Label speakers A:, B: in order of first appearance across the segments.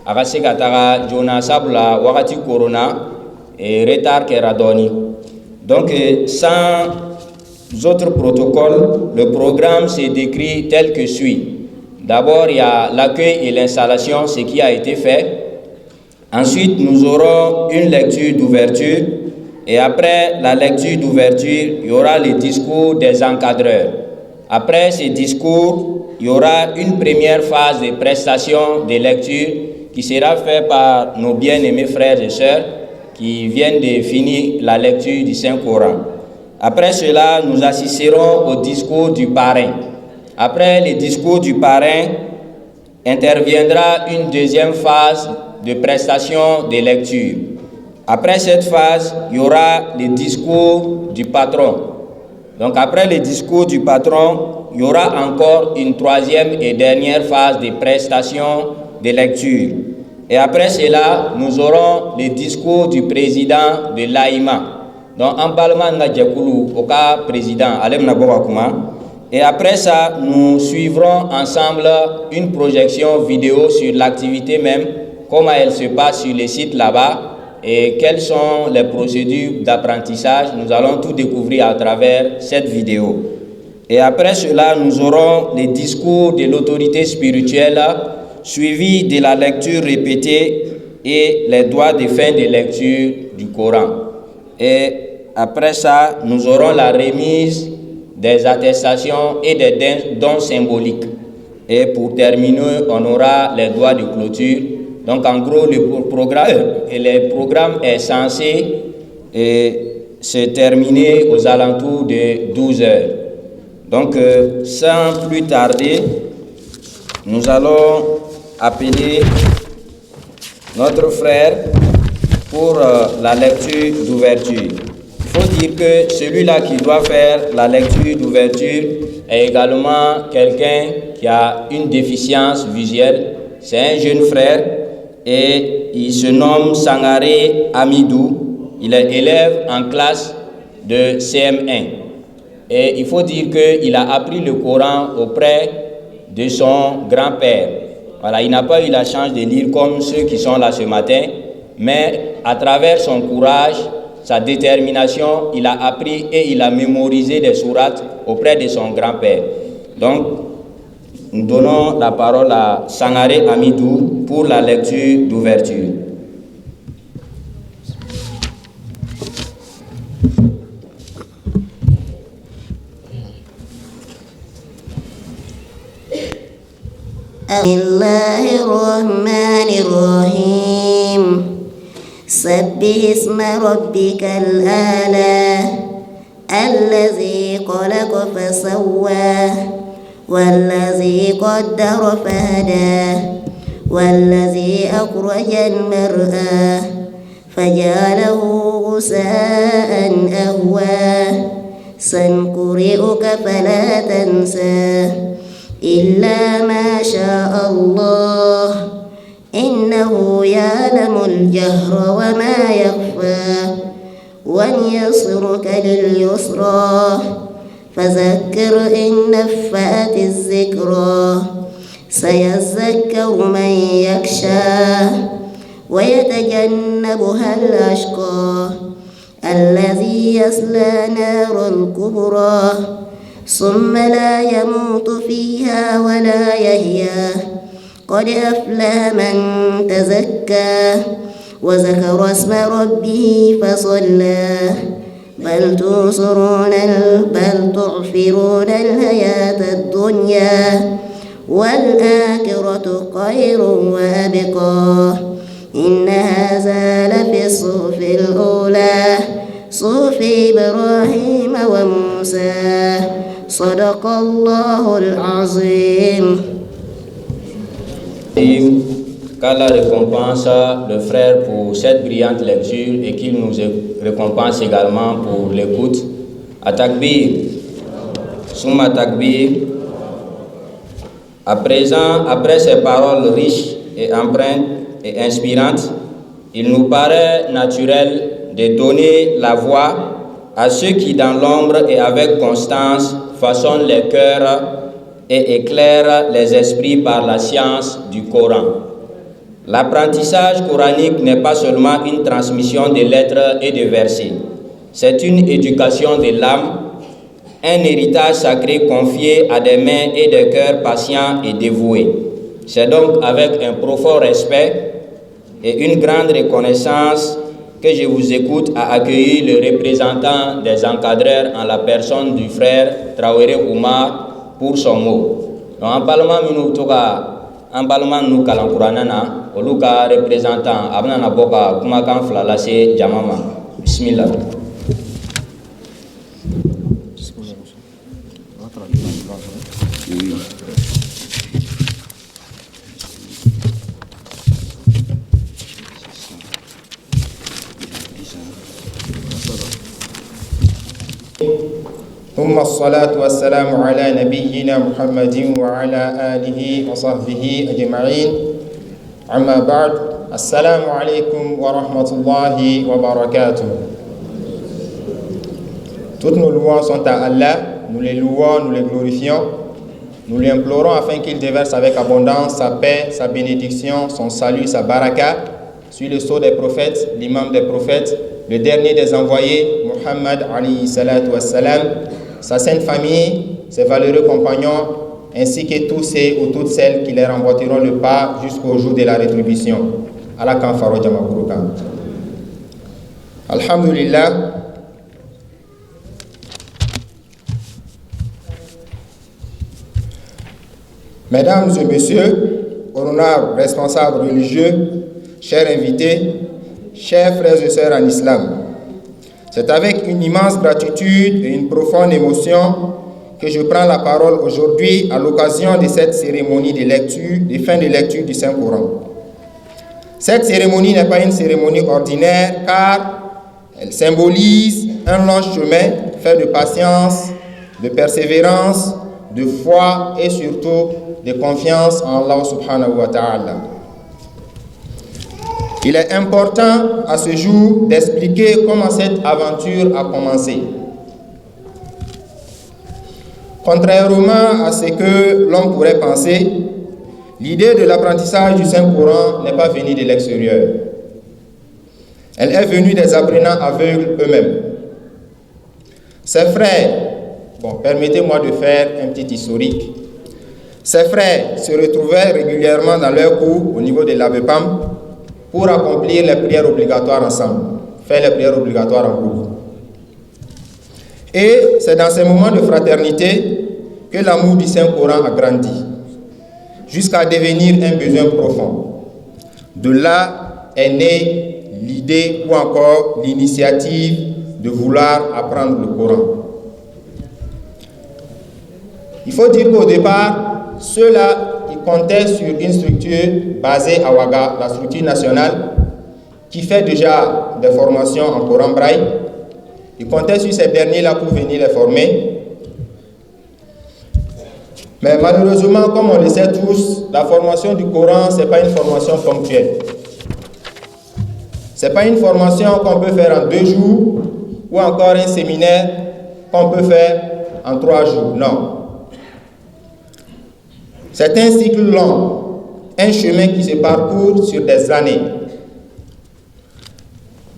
A: Agase katara Jona Sabla Wakati Corona et retard Keradoni. Donc, sans autres protocoles, le programme s'est décrit tel que suit. D'abord, il y a l'accueil et l'installation, ce qui a été fait. Ensuite, nous aurons une lecture d'ouverture. Et après la lecture d'ouverture, il y aura le discours des encadreurs. Après ces discours, il y aura une première phase de prestation de lecture qui sera faite par nos bien-aimés frères et sœurs qui viennent de finir la lecture du Saint-Coran. Après cela, nous assisterons au discours du parrain. Après le discours du parrain, interviendra une deuxième phase de prestation de lecture. Après cette phase, il y aura le discours du patron. Donc après le discours du patron, il y aura encore une troisième et dernière phase de prestation de lecture. Et après cela, nous aurons le discours du président de l'AIMA. Donc en parlement au cas président, Alem Naborakuma. Et après ça, nous suivrons ensemble une projection vidéo sur l'activité même, comment elle se passe sur les sites là-bas et quelles sont les procédures d'apprentissage. Nous allons tout découvrir à travers cette vidéo. Et après cela, nous aurons les discours de l'autorité spirituelle suivi de la lecture répétée et les droits de fin de lecture du Coran. Et après ça, nous aurons la remise des attestations et des dons symboliques. Et pour terminer, on aura les droits de clôture. Donc en gros, le programme est censé se terminer aux alentours de 12 heures. Donc sans plus tarder, nous allons appeler notre frère pour la lecture d'ouverture. Il faut dire que celui-là qui doit faire la lecture d'ouverture est également quelqu'un qui a une déficience visuelle. C'est un jeune frère et il se nomme Sangaré Amidou. Il est élève en classe de CM1. Et il faut dire qu'il a appris le Coran auprès de son grand-père. Voilà, il n'a pas eu la chance de lire comme ceux qui sont là ce matin, mais à travers son courage, sa détermination, il a appris et il a mémorisé des sourates auprès de son grand-père. Donc, nous donnons la parole à Sangaré Amidou pour la lecture d'ouverture.
B: Bismillahirrahmanirrahim. سبح اسم ربك الأعلى الذي خلق فسوى والذي قدر فهدى والذي أخرج المرعى فجعله غثاء أهوى سنقرئك فلا تنسى إلا ما شاء الله إنه يعلم الجهر وما يخفى ونيسرك لليسرى فذكر إن نفعت الذكرى سيذكر من يخشى ويتجنبها الأشقى الذي يصلى نار الكبرى ثم لا يموت فيها ولا يحيا قد أفلح من تزكى وذكر اسم ربه فصلى بل تؤثرون الحياة الدنيا والآخرة خير وأبقى إن هذا لفي الصحف الأولى صحف إبراهيم وموسى صدق الله العظيم.
A: Qu'Allah récompense le frère pour cette brillante lecture et qu'il nous récompense également pour l'écoute. At-Takbir, Summa Takbir. À présent, après ces paroles riches et empreintes et inspirantes, il nous paraît naturel de donner la voix à ceux qui dans l'ombre et avec constance façonnent les cœurs et éclairent les esprits par la science du Coran. L'apprentissage coranique n'est pas seulement une transmission de lettres et de versets. C'est une éducation de l'âme, un héritage sacré confié à des mains et des cœurs patients et dévoués. C'est donc avec un profond respect et une grande reconnaissance que je vous écoute à accueillir le représentant des encadreurs en la personne du frère Traoré Oumar pour son mot. Donc, en parlement en parlement nous kalankuranana oluka représentant abna na boka kumakan flala se jamama bismillah.
C: ثم الصلاة والسلام على نبينا محمد وعلى آله وصحبه أجمعين أما بعد السلام عليكم ورحمة الله وبركاته. Toutes nos louanges sont à Allah, nous les louons, nous les glorifions, nous lui implorons afin qu'il déverse avec abondance sa paix, sa bénédiction, son salut, sa baraka sur le sceau des prophètes, l'imam des prophètes, le dernier des envoyés, Muhammad alayhi salatu wassalam, sa sainte famille, ses valeureux compagnons, ainsi que tous ceux ou toutes celles qui leur emboîteront le pas jusqu'au jour de la rétribution. Allah kan faro jama kurukan. Alhamdulillah. Mesdames et messieurs, honorables responsables religieux, chers invités, chers frères et sœurs en islam, c'est avec une immense gratitude et une profonde émotion que je prends la parole aujourd'hui à l'occasion de cette cérémonie de lecture, de fin de lecture du Saint-Coran. Cette cérémonie n'est pas une cérémonie ordinaire car elle symbolise un long chemin fait de patience, de persévérance, de foi et surtout de confiance en Allah subhanahu wa ta'ala. Il est important à ce jour d'expliquer comment cette aventure a commencé. Contrairement à ce que l'on pourrait penser, l'idée de l'apprentissage du Saint-Coran n'est pas venue de l'extérieur. Elle est venue des apprenants aveugles eux-mêmes. Ses frères, permettez-moi de faire un petit historique. Ses frères se retrouvaient régulièrement dans leurs cours au niveau de l'ABEPAM pour accomplir les prières obligatoires ensemble, faire les prières obligatoires en groupe. Et c'est dans ces moments de fraternité que l'amour du Saint-Coran a grandi, jusqu'à devenir un besoin profond. De là est née l'idée ou encore l'initiative de vouloir apprendre le Coran. Il faut dire qu'au départ, ceux-là comptait sur une structure basée à Ouaga, la structure nationale, qui fait déjà des formations en Coran Braille. Ils comptaient sur ces derniers-là pour venir les former. Mais malheureusement, comme on le sait tous, la formation du Coran, ce n'est pas une formation ponctuelle. Ce n'est pas une formation qu'on peut faire en 2 jours ou encore un séminaire qu'on peut faire en 3 jours. Non. C'est un cycle long, un chemin qui se parcourt sur des années.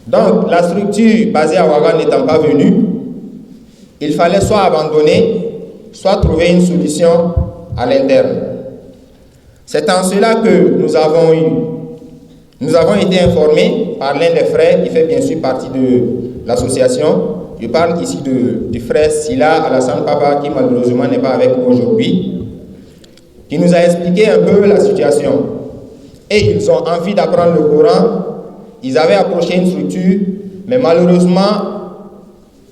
C: Donc, la structure basée à Ouaga n'étant pas venue, il fallait soit abandonner, soit trouver une solution à l'interne. C'est en cela que nous avons été informés par l'un des frères qui fait bien sûr partie de l'association. Je parle ici du frère Sila Alassane Papa qui malheureusement n'est pas avec nous aujourd'hui, qui nous a expliqué un peu la situation. Et ils ont envie d'apprendre le Coran. Ils avaient approché une structure, mais malheureusement,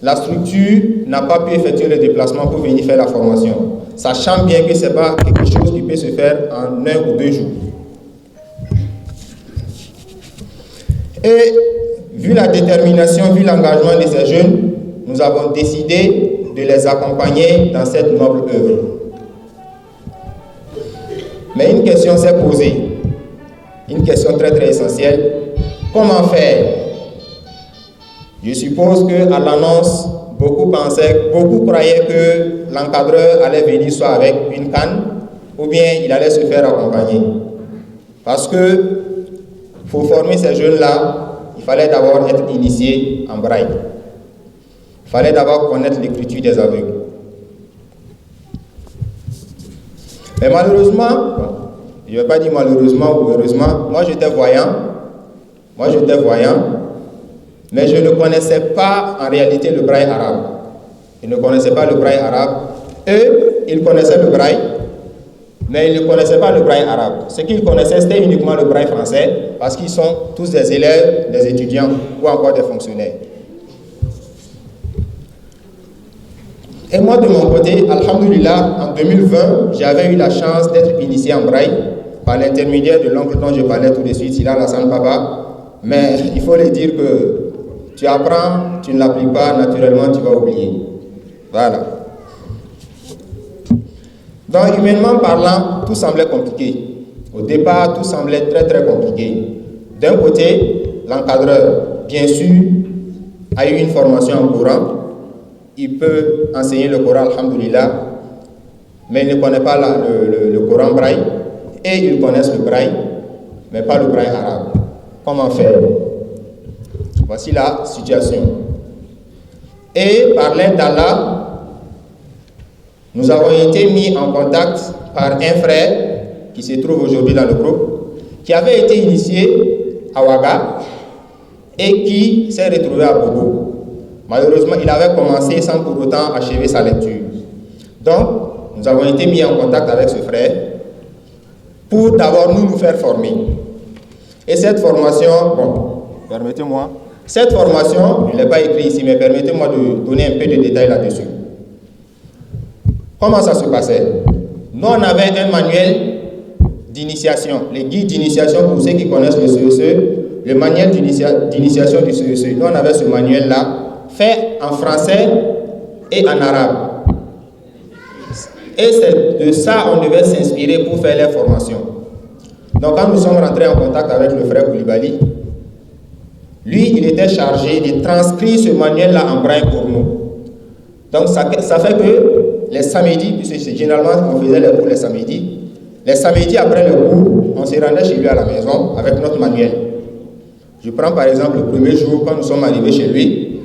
C: la structure n'a pas pu effectuer le déplacement pour venir faire la formation, sachant bien que ce n'est pas quelque chose qui peut se faire en 1 ou 2 jours. Et vu la détermination, vu l'engagement de ces jeunes, nous avons décidé de les accompagner dans cette noble œuvre. Mais une question s'est posée, une question très très essentielle. Comment faire? Je suppose qu'à l'annonce, beaucoup croyaient que l'encadreur allait venir soit avec une canne ou bien il allait se faire accompagner. Parce que pour former ces jeunes-là, il fallait d'abord être initié en braille. Il fallait d'abord connaître l'écriture des aveugles. Mais malheureusement, je ne vais pas dire malheureusement ou heureusement, moi j'étais voyant, mais je ne connaissais pas en réalité le braille arabe. Je ne connaissais pas le braille arabe. Eux, ils connaissaient le braille, mais ils ne connaissaient pas le braille arabe. Ce qu'ils connaissaient, c'était uniquement le braille français, parce qu'ils sont tous des élèves, des étudiants ou encore des fonctionnaires. Et moi, de mon côté, alhamdoulilah, en 2020, j'avais eu la chance d'être initié en braille par l'intermédiaire de l'oncle dont je parlais tout de suite, Sila Alassane Papa. Mais il faut le dire que tu apprends, tu ne l'appliques pas, naturellement, tu vas oublier. Voilà. Donc, humainement parlant, tout semblait compliqué. Au départ, tout semblait très, très compliqué. D'un côté, l'encadreur, bien sûr, a eu une formation en Coran. Il peut enseigner le Coran, alhamdoulilah, mais il ne connaît pas le Coran braille. Et ils connaissent le braille, mais pas le braille arabe. Comment faire? Voici la situation. Et par l'aide d'Allah, nous avons été mis en contact par un frère qui se trouve aujourd'hui dans le groupe, qui avait été initié à Ouaga et qui s'est retrouvé à Bobo. Malheureusement, il avait commencé sans pour autant achever sa lecture. Donc, nous avons été mis en contact avec ce frère pour d'abord nous faire former. Et cette formation, permettez-moi, cette formation, je ne l'ai pas écrit ici, mais permettez-moi de donner un peu de détails là-dessus. Comment ça se passait? Nous, on avait un manuel d'initiation, les guides d'initiation pour ceux qui connaissent le CECE, le manuel d'initiation du CECE. Nous, on avait ce manuel-là, fait en français et en arabe. Et c'est de ça on devait s'inspirer pour faire les formations. Donc quand nous sommes rentrés en contact avec le frère Koulibaly, lui, il était chargé de transcrire ce manuel-là en braille pour nous. Donc ça fait que les samedis, puisque c'est généralement on faisait les cours les samedis après le cours, on se rendait chez lui à la maison avec notre manuel. Je prends par exemple le premier jour, quand nous sommes arrivés chez lui,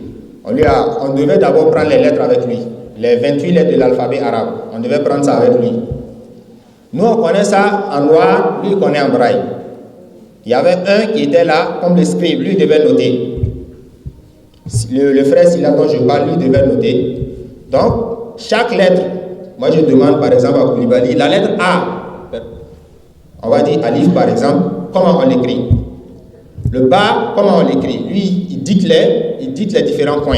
C: on devait d'abord prendre les lettres avec lui, les 28 lettres de l'alphabet arabe. On devait prendre ça avec lui. Nous, on connaît ça en noir, lui, il connaît en braille. Il y avait un qui était là, comme le scribe, lui, il devait noter. Le frère Sila dont je parle, lui, devait noter. Donc, chaque lettre, moi, je demande par exemple à Koulibaly, la lettre A, on va dire Alif par exemple, comment on l'écrit? Le bas, comment on l'écrit? Lui, il dicte les différents points.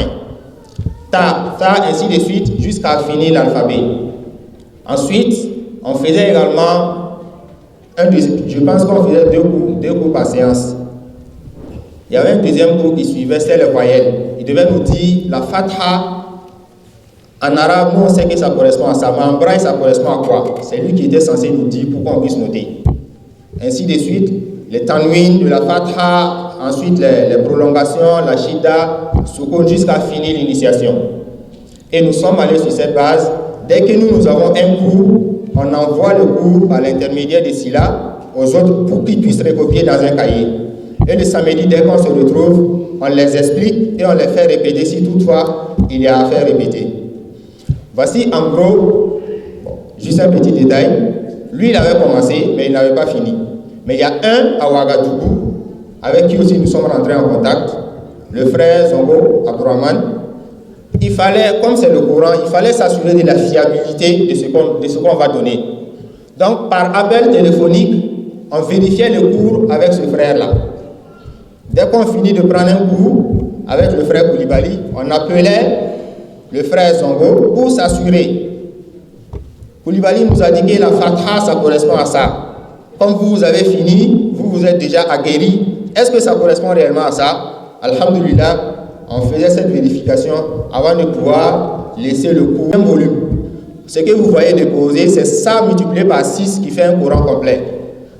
C: Ta, ainsi de suite, jusqu'à finir l'alphabet. Ensuite, on faisait également, je pense qu'on faisait deux cours par séance. Il y avait un deuxième cours qui suivait, c'était les voyelles. Il devait nous dire la fatha. En arabe, nous on sait que ça correspond à ça, mais en braille, ça correspond à quoi? C'est lui qui était censé nous dire pour qu'on puisse noter. Ainsi de suite, les tanwin de la fatha, ensuite les prolongations, la shida, sukun jusqu'à finir l'initiation. Et nous sommes allés sur cette base. Dès que nous avons un cours, on envoie le cours par l'intermédiaire de Sila aux autres pour qu'ils puissent recopier dans un cahier. Et le samedi, dès qu'on se retrouve, on les explique et on les fait répéter si toutefois il y a à faire répéter. Voici en gros, juste un petit détail. Lui, il avait commencé, mais il n'avait pas fini. Mais il y a un à Ouagadougou, avec qui aussi nous sommes rentrés en contact, le frère Zongo Abdourahman. Il fallait, comme c'est le Coran, il fallait s'assurer de la fiabilité de ce qu'on va donner. Donc, par appel téléphonique, on vérifiait le cours avec ce frère-là. Dès qu'on finit de prendre un cours avec le frère Koulibaly, on appelait le frère Zongo pour s'assurer. Koulibaly nous a dit que la fatha, ça correspond à ça. Comme vous avez fini, vous êtes déjà aguerri. Est-ce que ça correspond réellement à ça? Alhamdulillah, on faisait cette vérification avant de pouvoir laisser le cours. Un volume. Ce que vous voyez déposé, c'est ça multiplié par 6 qui fait un courant complet.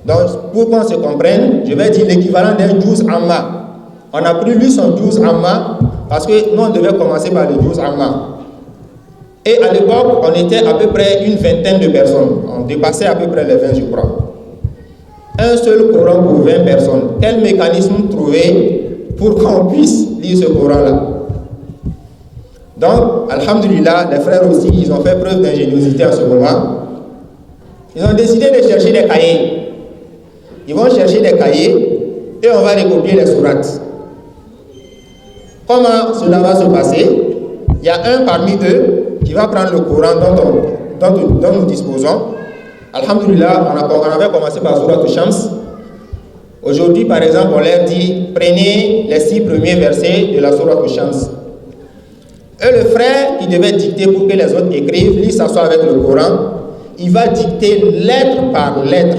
C: Donc, pour qu'on se comprenne, je vais dire l'équivalent d'un 12 amma. On a pris lui son 12 amma parce que nous, on devait commencer par le 12 amma. Et à l'époque, on était à peu près une vingtaine de personnes. On dépassait à peu près les 20, je crois. un seul Coran pour 20 personnes. Quel mécanisme trouver pour qu'on puisse lire ce Coran-là? Donc, alhamdulillah, les frères aussi, ils ont fait preuve d'ingéniosité en ce moment. Ils ont décidé de chercher des cahiers. Ils vont chercher des cahiers et on va recopier les sourates. Comment cela va se passer? Il y a un parmi eux qui va prendre le Coran dont nous disposons. Alhamdulillah, on avait commencé par Surat Shams. Aujourd'hui, par exemple, on leur dit, prenez les 6 premiers versets de la Surat Shams. Et le frère qui devait dicter pour que les autres écrivent, lui s'assoit avec le Coran, il va dicter lettre par lettre.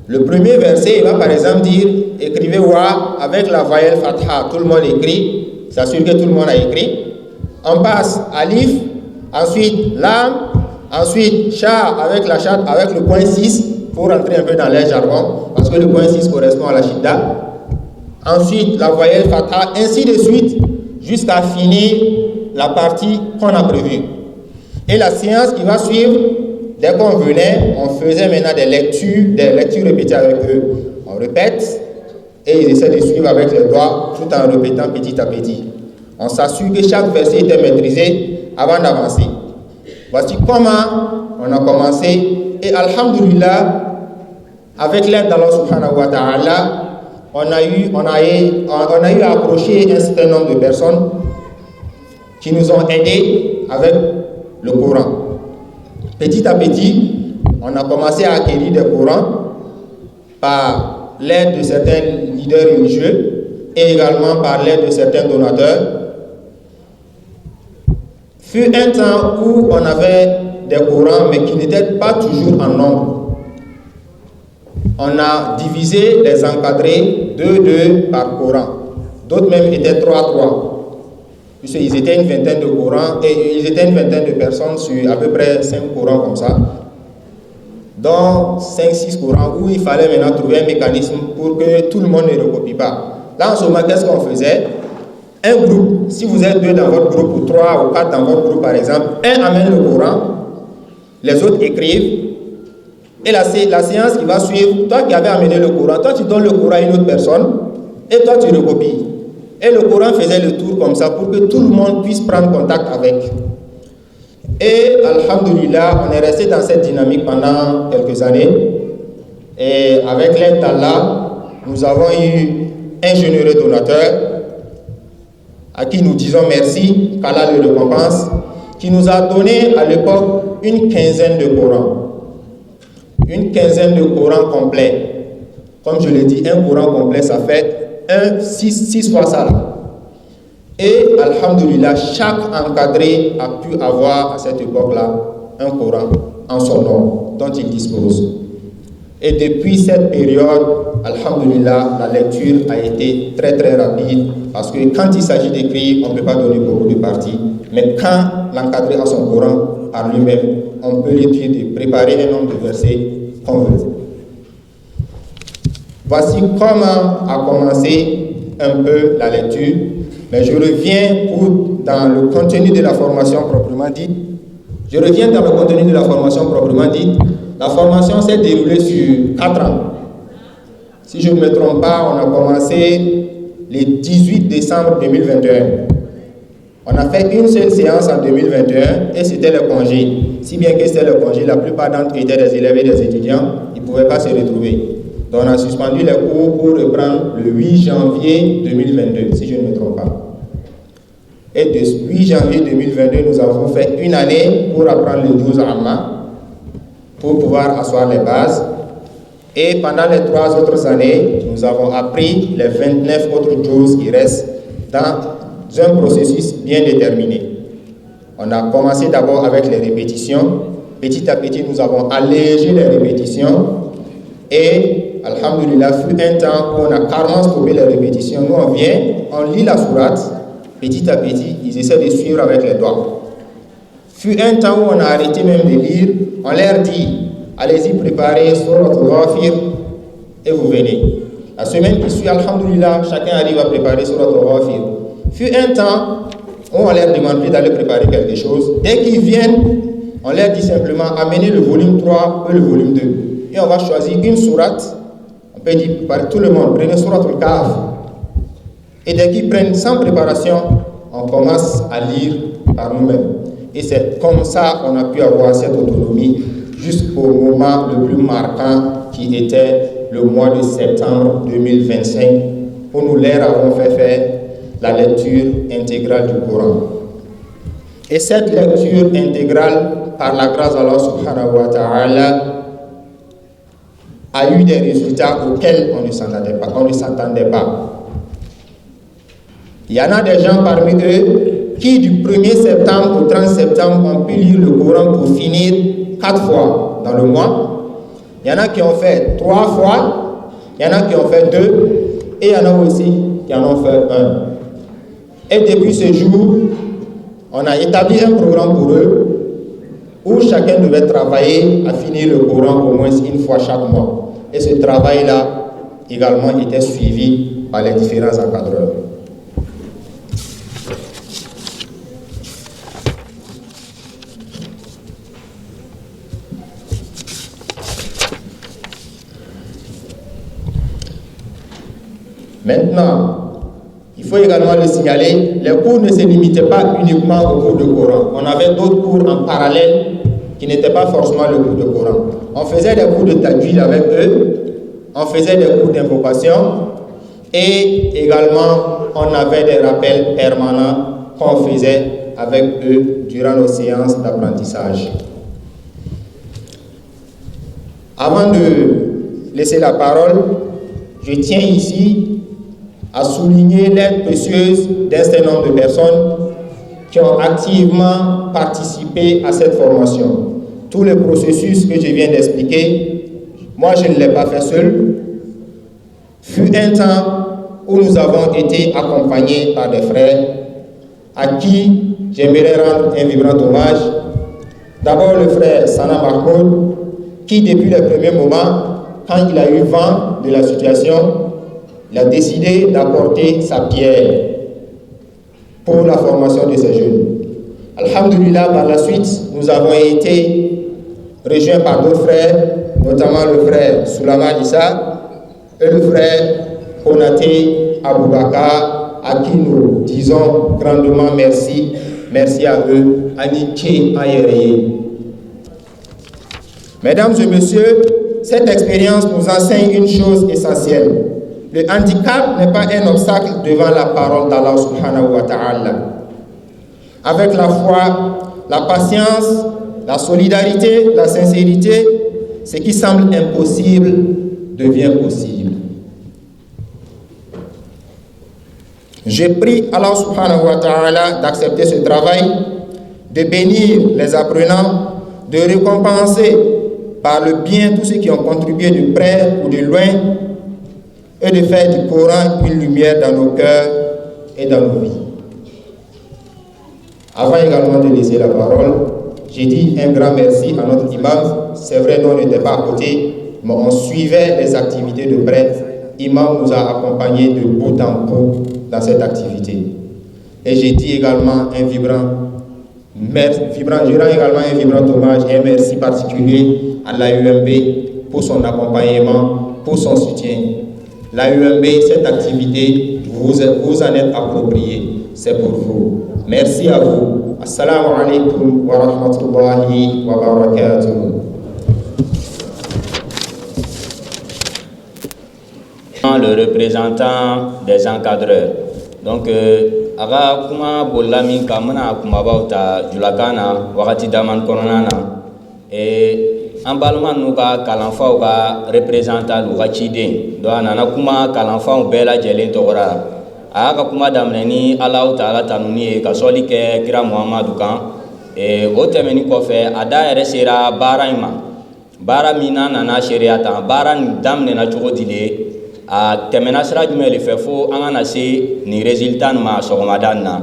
C: Le premier verset, il va par exemple dire, écrivez Wa avec la voyelle Fatha, tout le monde écrit, s'assure que tout le monde a écrit. On passe Alif, ensuite Lam, ensuite Sha avec la chatte, avec le point 6, pour rentrer un peu dans les jargons, parce que le point 6 correspond à la Shidda. Ensuite, la voyelle Fatha, ainsi de suite, jusqu'à finir la partie qu'on a prévue. Et la séance qui va suivre, dès qu'on venait, on faisait maintenant des lectures répétées avec eux. On répète et ils essaient de suivre avec les doigts tout en répétant petit à petit. On s'assure que chaque verset était maîtrisé avant d'avancer. Voici comment on a commencé et alhamdulillah, avec l'aide d'Allah subhanahu wa ta'ala, on a eu à approcher un certain nombre de personnes qui nous ont aidés avec le Coran. Petit à petit, on a commencé à acquérir des Corans par l'aide de certains leaders religieux et également par l'aide de certains donateurs. Fut un temps où on avait des Corans mais qui n'étaient pas toujours en nombre. On a divisé les encadrés 2 par Coran. D'autres même étaient 3. Puisqu'ils étaient une vingtaine de Corans et ils étaient une vingtaine de personnes sur à peu près 5 Corans comme ça. Donc 5-6 Corans où il fallait maintenant trouver un mécanisme pour que tout le monde ne recopie pas. Là en ce moment, qu'est-ce qu'on faisait? Un groupe, si vous êtes 2 dans votre groupe ou 3 ou 4 dans votre groupe par exemple, un amène le Coran, les autres écrivent. Et la séance qui va suivre, toi qui avais amené le Coran, toi tu donnes le Coran à une autre personne et toi tu recopies. Et le Coran faisait le tour comme ça pour que tout le monde puisse prendre contact avec. Et alhamdulillah, on est resté dans cette dynamique pendant quelques années. Et avec l'aide d'Allah, nous avons eu un généreux donateur à qui nous disons merci, qu'Allah le récompense, qui nous a donné à l'époque une quinzaine de Corans. Une quinzaine de Corans complets. Comme je l'ai dit, un Coran complet, ça fait 6 fois ça. Et alhamdulillah, chaque encadré a pu avoir à cette époque-là un Coran en son nom dont il dispose. Et depuis cette période, alhamdulillah, la lecture a été très très rapide parce que quand il s'agit d'écrire, on ne peut pas donner beaucoup de parties. Mais quand l'encadré a son Coran par lui-même, on peut lui dire de préparer un nombre de versets qu'on veut. Voici comment a commencé un peu la lecture. Mais je reviens dans le contenu de la formation proprement dite. La formation s'est déroulée sur 4 ans. Si je ne me trompe pas, on a commencé le 18 décembre 2021. On a fait une seule séance en 2021 et c'était le congé. Si bien que c'était le congé, la plupart d'entre eux étaient des élèves et des étudiants, ils ne pouvaient pas se retrouver. Donc on a suspendu les cours pour reprendre le 8 janvier 2022, si je ne me trompe pas. Et de 8 janvier 2022, nous avons fait une année pour apprendre le 12 Amma, pour pouvoir asseoir les bases. Et pendant les 3 autres années, nous avons appris les 29 autres choses qui restent dans un processus bien déterminé. On a commencé d'abord avec les répétitions. Petit à petit, nous avons allégé les répétitions. Et, alhamdulillah, fut un temps où on a carrément stoppé les répétitions. Nous, on vient, on lit la sourate. Petit à petit, ils essaient de suivre avec les doigts. Fut un temps où on a arrêté même de lire. On leur dit, allez-y préparez Surat Al-Ghafir et vous venez. La semaine qui suit, alhamdulillah, chacun arrive à préparer Surat Al-Ghafir. Fut un temps où on leur demande plus d'aller préparer quelque chose. Dès qu'ils viennent, on leur dit simplement amenez le volume 3 ou le volume 2. et on va choisir une sourate. On peut dire par tout le monde, prenez sourate al-Kahf. Et dès qu'ils prennent sans préparation, on commence à lire par nous-mêmes. Et c'est comme ça qu'on a pu avoir cette autonomie jusqu'au moment le plus marquant qui était le mois de septembre 2025, où nous leur avons fait faire la lecture intégrale du Coran. Et cette lecture intégrale, par la grâce d'Allah subhanahu wa ta'ala, a eu des résultats auxquels on ne s'attendait pas. Il y en a des gens parmi eux qui du 1er septembre au 30 septembre ont pu lire le Coran pour finir 4 fois dans le mois. Il y en a qui ont fait 3 fois, il y en a qui ont fait 2, et il y en a aussi qui en ont fait 1. Et depuis ce jour, on a établi un programme pour eux où chacun devait travailler à finir le Coran au moins une fois chaque mois. Et ce travail-là également était suivi par les différents encadreurs. Maintenant, il faut également le signaler, les cours ne se limitaient pas uniquement au cours de Coran. On avait d'autres cours en parallèle qui n'étaient pas forcément le cours de Coran. On faisait des cours de tajwid avec eux, on faisait des cours d'invocation et également on avait des rappels permanents qu'on faisait avec eux durant nos séances d'apprentissage. Avant de laisser la parole, je tiens ici à souligner l'aide précieuse d'un certain nombre de personnes qui ont activement participé à cette formation. Tout le processus que je viens d'expliquer, moi je ne l'ai pas fait seul. Fut un temps où nous avons été accompagnés par des frères à qui j'aimerais rendre un vibrant hommage. D'abord le frère Sana Mahmoud, qui depuis les premiers moments, quand il a eu vent de la situation, il a décidé d'apporter sa pierre pour la formation de ces jeunes. Alhamdulillah, par la suite, nous avons été rejoints par d'autres frères, notamment le frère Soulama Issa et le frère Konaté Aboubakar, à qui nous disons grandement merci. Merci à eux. Aniki Ayereye. Mesdames et messieurs, cette expérience nous enseigne une chose essentielle. Le handicap n'est pas un obstacle devant la parole d'Allah subhanahu wa ta'ala. Avec la foi, la patience, la solidarité, la sincérité, ce qui semble impossible devient possible. Je prie Allah subhanahu wa ta'ala d'accepter ce travail, de bénir les apprenants, de récompenser par le bien tous ceux qui ont contribué de près ou de loin, et de faire du Coran une lumière dans nos cœurs et dans nos vies. Avant également de laisser la parole, j'ai dit un grand merci à notre imam. C'est vrai, nous n'étions pas à côté, mais on suivait les activités de près. L'imam nous a accompagnés de bout en bout dans cette activité. Et j'ai dit également un vibrant merci, je rends également un vibrant hommage et un merci particulier à l'AUMB pour son accompagnement, pour son soutien. L'AUMB, cette activité, vous en êtes approprié, c'est pour vous. Merci à vous. Assalamu alaikum wa rahmatullahi wa barakatuh.
A: Le représentant des encadreurs. Donc, aga kuma bolami kamana kuma bauta julakana wakati daman koronana an balima n'u ka kalanfaw ka représentant u ka ciden donc a nana kuma kalanfaw bɛɛ lajɛlen tɔgɔra a y'a ka kuma daminɛ ni Alahu Taala tanuni ye ka sɔli kɛ kira Muhamadu kan o tɛmɛni kɔfɛ a da yɛrɛ sera baara in ma baara min n'a nana sariya ta baara nin daminɛna cogo di de a tɛmɛna sira jumɛn de fɛ fo an ka na se nin résultat nin ma sɔgɔmada nin na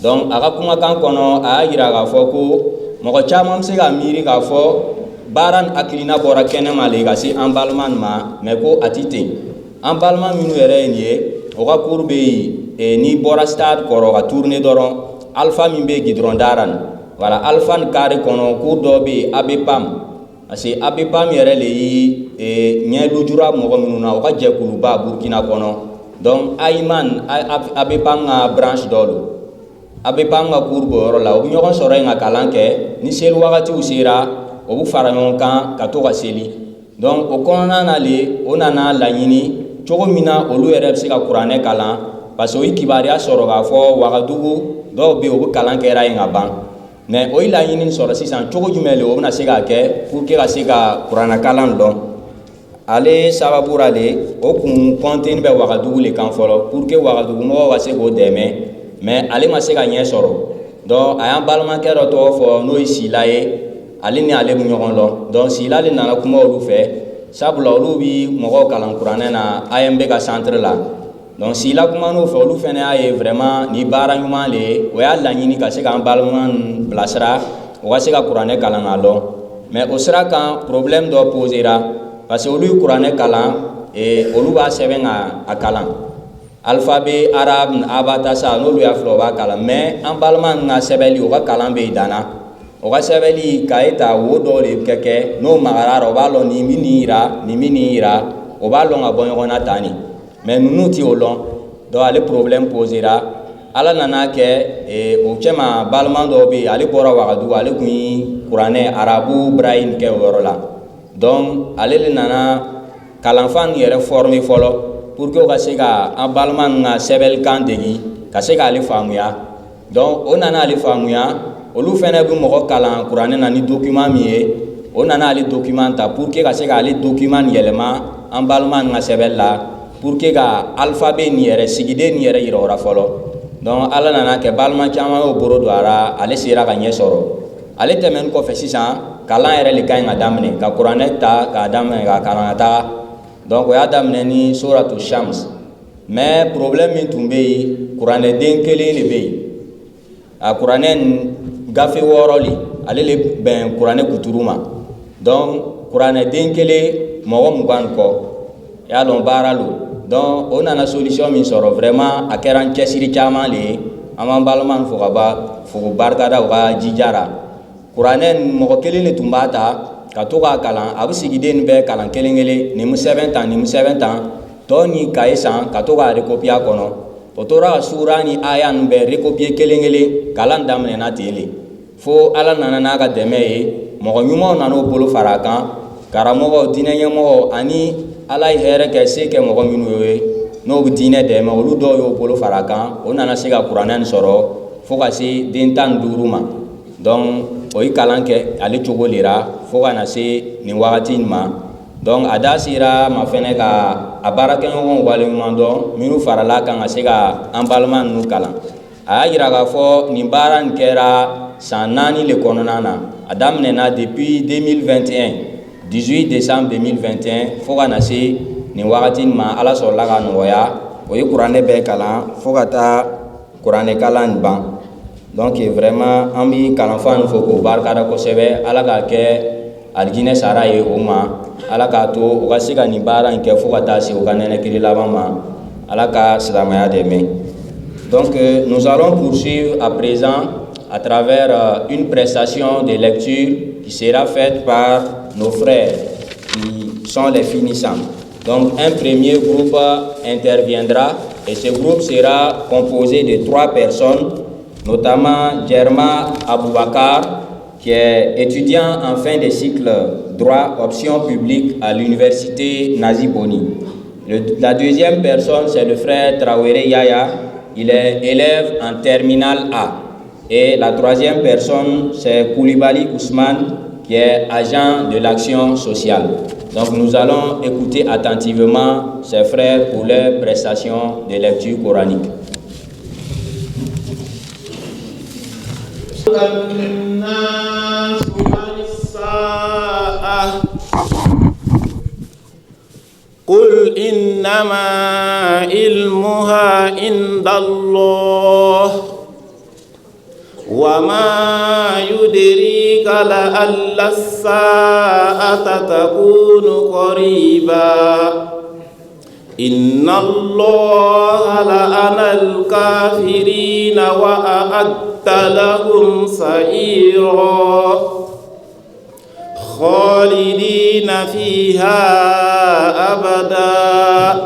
A: donc a ka kumakan kɔnɔ a y'a yira k'a fɔ ko mɔgɔ caman bɛ se ka miiri k'a fɔ baara nin hakilina bɔra kɛnɛma le ka se an balima nin ma mais ko a ti ten an balima minnu yɛrɛ ye nin ye o ka cours bɛ yen n'i bɔra stade kɔrɔ ka tourner dɔrɔn alpha min bɛ yen goudron dara nin voilà alpha nin carré kɔnɔ cours dɔ bɛ yen ABPAM ase abepam yere le yi nye lujura mogo minuna o ka jekulu ba Burkina kono donc ayman abepam nga branche dolo abepam nga courbo ro la o nyogon soro nga kalanke ni sel wakati usira o bu fara nyon kan ka to ka seli donc o konna na le onana la nyini chogo mina olu yere se ka Qur'ane kalan parce que o kibaria soro ga fo wagadugu do be o bu kalanke ra nga ban mais o ila nyini soro sisan chogo jumele o na se ka ke pour que ka se ka Qur'ana kalan don ale sababu rale o kun kontin be wagadugu le kan folo pour que wagadugu mo wa se go deme mais ale ma se ka nye soro donc ayan balma kero to fo no isila ye ale ni ale bu nyogon lo donc sila le nana kuma olu fe sabula olu bi mogo kalan Qur'ane na AMB ka centre la donc sila kuma no fe olu fene aye vraiment ni bara nyuma le o ya la nyini ka se ka balma blasra o ka se ka Qur'ane kalan alo mais o sera kan problème do posera parce que olu Qur'ane kalan et olu ba seben a kalan alphabet arabe abata sa no lu ya flo ba kalan mais en balma nga sebeli o ka kalan be dana o ka sebeli ka eta wo do le keke no magara ro ba lo ni minira o ba lo nga bon yona tani mais nunu ti o lon do ale problème posera ala nana ke o chema balma do be ale bora wagadu ale kun Qur'ane arabu braille ke worola donc ale le nana kalanfan yere formé folo pour que o ka se ka an balma nga sebel kan degi ka se ka ale famuya donc o nana ale famuya olu fene bu mogo kalan Qur'ane na ni document mi ye o nana ale document ta pour que ka se ka ale document yelema an balma nga sebel la pour que ka alphabet ni yere sigide ni yere yira ora folo donc ala nana ke balma chama o boro do ara ale sira ka nye soro ale temen ko fe sisan kalan yere le kay nga damne ka Qur'ane ta ka damne ka kalan ta donc o ya damne ni suratu shams mais problème min tumbe Qur'ane den kele le be a Qur'ane gafe woroli ale le ben Qur'ane kuturuma donc Qur'ane den kele mogo mugan ko ya lon baralo donc on a la solution min soro vraiment a keran chesiri chama le amam balman fo gaba fo barka da ga jijara Qur'ane mogo kele le tumbata ka to ka kalan abu sigiden be kalan kelengele ni mu 7 ans to ni kaisan ka to ka recopier kono o tora sura ni aya nu be recopier kelengele kalan damne na tele fo ala nana na ga deme e mogo nyumo na no bolo farakan karamogo dinenye mogo ani ala here ke se ke mogo minu we no bu dine deme olu do yo bolo farakan o nana se ka Qur'ane soro fo ka se dentan duruma donc o kalan ke ale chogo lera fo kana se ni wakati ma donc ada sira ma fene ka abarake ngon wale mando minu farala kan se ka ambalman nu kalan a yira ga fo ni baran kera sanani le kononana adam nena depuis 2021 18 décembre 2021 fo kana se ni wakati ma ala so la ga noya o Qur'ane be kalan fo kata Qur'ane kalan ban donc vraiment ambi kalanfan fo ko barka da ko sebe ala ka ke aljine sara ye o ma ala ka to o ka se ka ni baara nke fo ka taa se o ka nene kiri laban ma ala ka silamaya dɛmɛ donc nous allons poursuivre à présent à travers une prestation de lecture qui sera faite par nos frères qui sont les finissants. Donc un premier groupe interviendra et ce groupe sera composé de 3 personnes, notamment Djerma Aboubakar, qui est étudiant en fin de cycle droit option publique à l'université Nazi Boni. La deuxième personne, c'est le frère Traoré Yaya, il est élève en terminale A. Et la troisième personne, c'est Koulibaly Ousmane, qui est agent de l'action sociale. Donc nous allons écouter attentivement ces frères pour leur prestation de lecture coranique.
D: قل إنما علمها عند الله وما يدريك لعل الساعة تكون قريبا إن الله لعن الكافرين وأعد لهم سعيرا خالدين فيها أبدا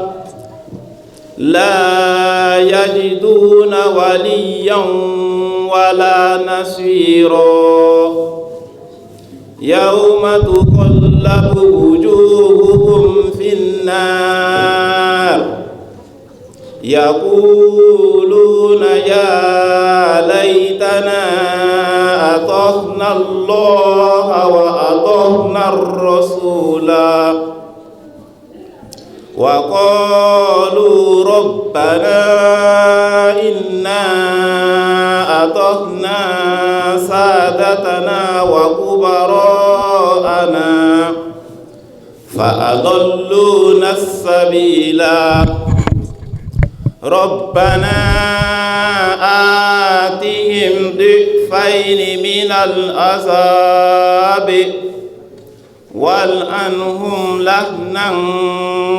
D: لا يجدون وليا ولا نصيرا يوم تقلب وجوههم في النار يقولون يا ليتنا أطعنا الله وأطعنا الرسولا وقالوا ربنا إنا أطعنا سادتنا وكبراءنا فأضلونا السبيلا ربنا آتهم ضعفين من العذاب والعنهم لعنا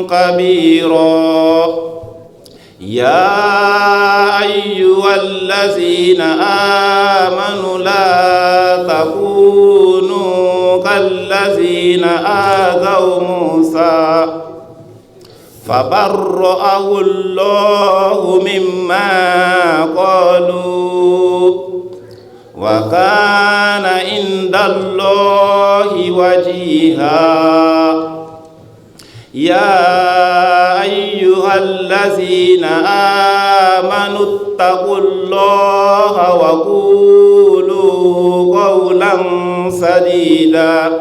D: كبيرا يا أيها الذين آمنوا لا تكونوا كالذين آذوا موسى فبرأه الله مما قالوا وكان عند الله وجيها يا أيها الذين آمنوا اتقوا الله وقولوا قولا سديدا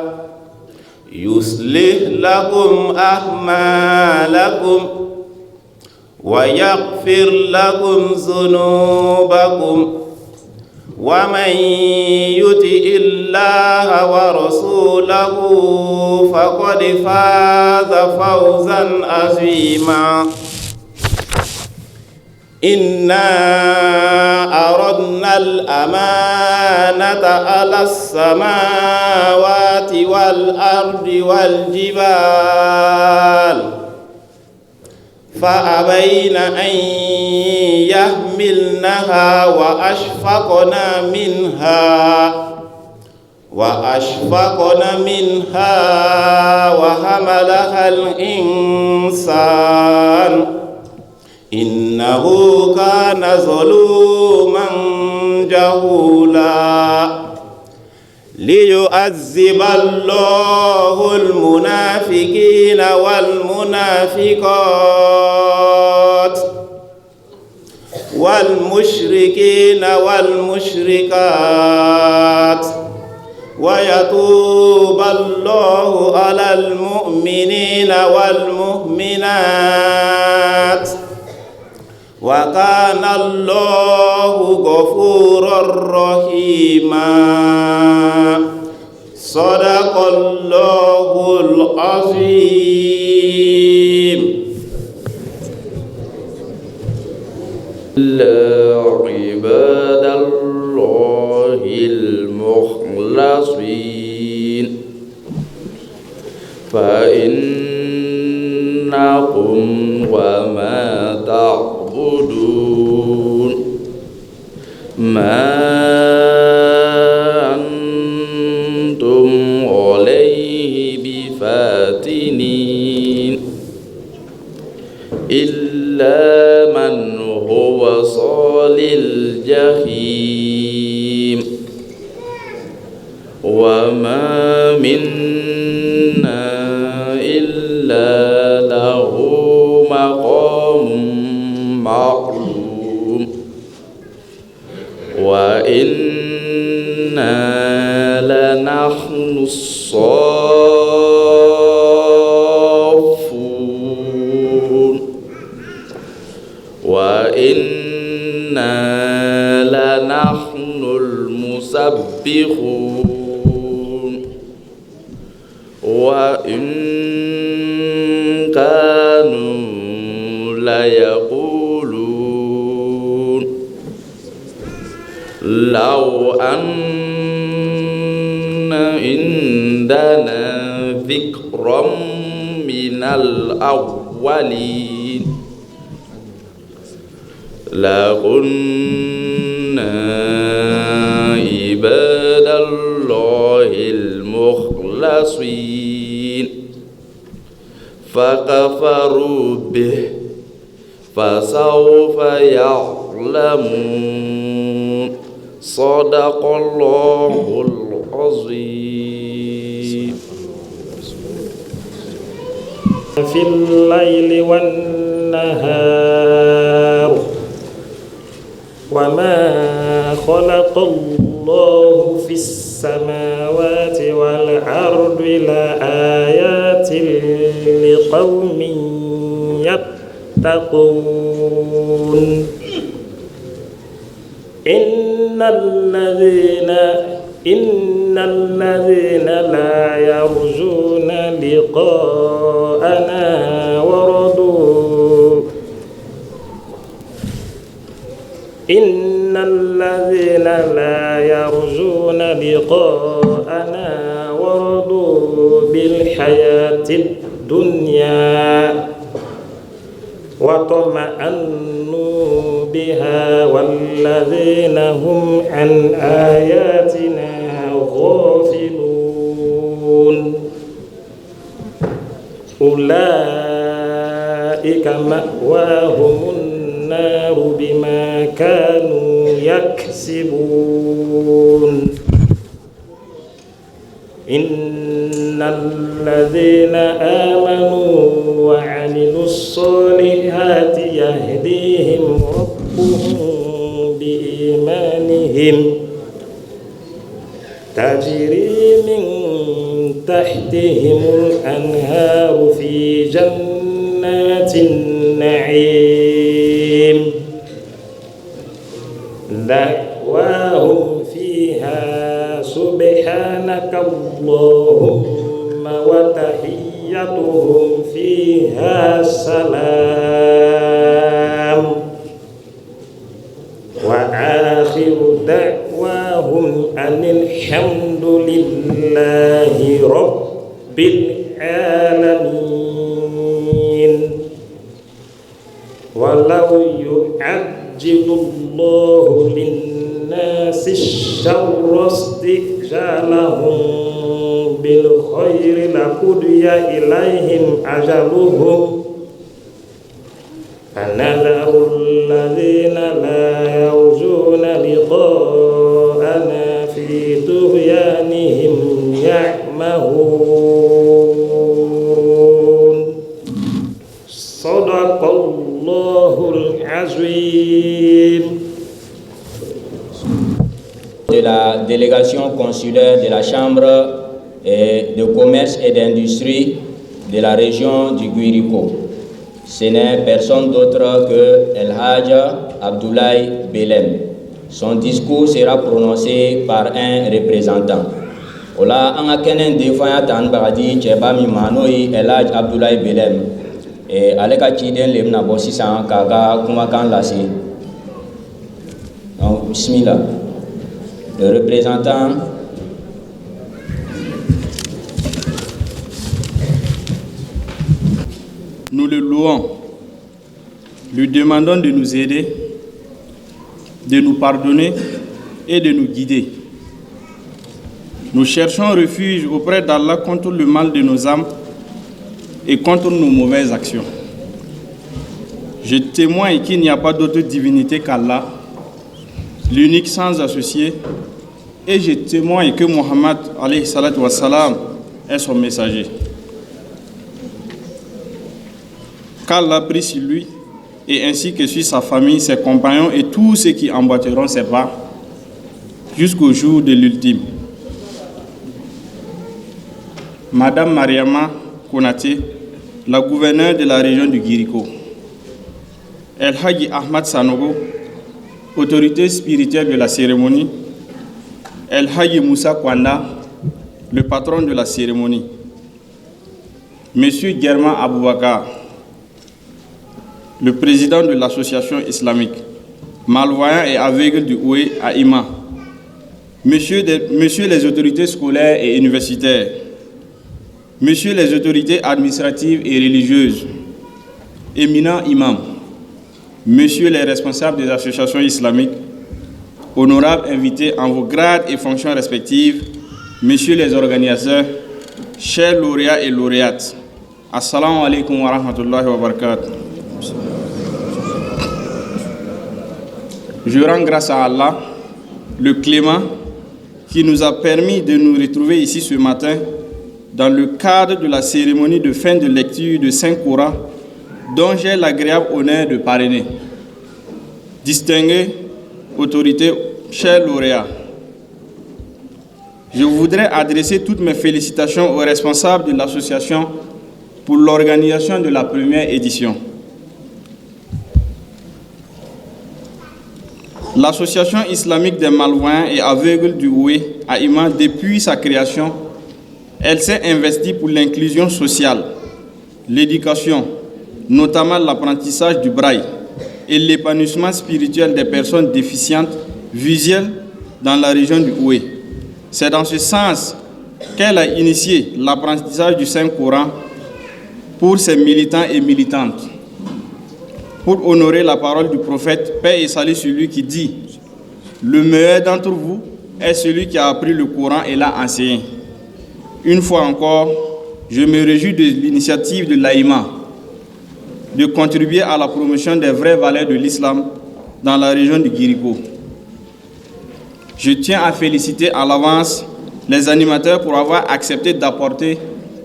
D: يصلح لكم أعمالكم ويغفر لكم ذنوبكم ومن يطع الله ورسوله فقد فاز فوزا عظيما إنا أردنا الأمانة على السماوات والأرض والجبال فأبين أن يحملنها وأشفقن منها وحملها الإنسان إنه كان ظلوما جهولا ليعذب الله المنافقين والمنافقات والمشركين والمشركات ويتوب الله على المؤمنين والمؤمنات وكان الله غفورا رحيما صدق الله العظيم
E: إلا عباد الله المخلصين فإنكم وما تعبدون ما أنتم عليه بفاتنين إلا من هو صال الجحيم وما منا إلا له مقام معلوم وإنا لنحن الصافون وإنا لنحن المسبحون وإن كانوا ليقولون لو أن عندنا ذكرا من الأولين لكنا عباد الله المخلصين المخلصين فكفروا به فسوف يعلمون صدق الله العظيم.
F: في الليل والنهار وما خلق الله في السماوات والأرض لآيات لقوم يتقون إن الذين لا يرجون لقاءنا ورضوا بالحياة الدنيا وطمأنوا بها والذين هم عن آياتنا غافلون أولئك مأواهم النار بما كانوا يكسبون إن الذين آمنوا وعملوا الصالحات يهديهم ربهم بإيمانهم تجري من تحتهم الأنهار في جنات النعيم دعواهم فيها سبحانك اللهم وتحيتهم فيها سلام وآخر دعواهم أن الحمد لله رب العالمين. ولو يعجل الله للناس الشر استعجالهم بالخير لقضي إليهم أجلهم فنذر الذين لا يرجون لقاءنا في طغيانهم يعمهون صدق الله العظيم.
A: De la délégation consulaire de la Chambre de commerce et d'industrie de la région du Guirico. Ce n'est personne d'autre que El Hadj Abdoulaye Belem. Son discours sera prononcé par un représentant. Ola anga kenen defaya tan bagadi cheba mi manoi El Hadj Abdoulaye Belem. Et aleka chiden lemna bosi san kaga kumakan lasi. Donc bismillah. Le représentant.
G: Nous le louons, lui demandons de nous aider, de nous pardonner et de nous guider. Nous cherchons refuge auprès d'Allah contre le mal de nos âmes et contre nos mauvaises actions. Je témoigne qu'il n'y a pas d'autre divinité qu'Allah, l'unique sans associé, et je témoigne que Muhammad alayhi salatu wassalam est son messager. Qu'Allah prie sur lui et ainsi que sur sa famille, ses compagnons et tous ceux qui emboîteront ses pas jusqu'au jour de l'ultime. Madame Mariama Konaté, la gouverneure de la région du Guirico. El Hadji Ahmad Sanogo, autorité spirituelle de la cérémonie. El Hadji Moussa Kwanda, le patron de la cérémonie. Monsieur Germain Aboubakar, le président de l'association islamique, malvoyant et aveugle du Oué à Ima. Monsieur les autorités scolaires et universitaires. Monsieur les autorités administratives et religieuses. Éminents imams. Messieurs les responsables des associations islamiques. Honorables invités en vos grades et fonctions respectives. Messieurs les organisateurs. chers lauréats et lauréates, Assalamu alaikum wa rahmatullahi wa barakatuh. Je rends grâce à Allah, le clément, qui nous a permis de nous retrouver ici ce matin dans le cadre de la cérémonie de fin de lecture de Saint-Coran dont j'ai l'agréable honneur de parrainer. Distingués, autorités, chers lauréats, je voudrais adresser toutes mes félicitations aux responsables de l'association pour l'organisation de la première édition. L'Association islamique des malvoyants et aveugles du Houé, AIMA, depuis sa création, elle s'est investie pour l'inclusion sociale, l'éducation, notamment l'apprentissage du braille et l'épanouissement spirituel des personnes déficientes visuelles dans la région du Houé. C'est dans ce sens qu'elle a initié l'apprentissage du Saint-Coran pour ses militants et militantes, pour honorer la parole du prophète, paix et salut sur lui qui dit « Le meilleur d'entre vous est celui qui a appris le Coran et l'a enseigné ». Une fois encore, je me réjouis de l'initiative de l'AIMA de contribuer à la promotion des vraies valeurs de l'islam dans la région du Guiripo. Je tiens à féliciter à l'avance les animateurs pour avoir accepté d'apporter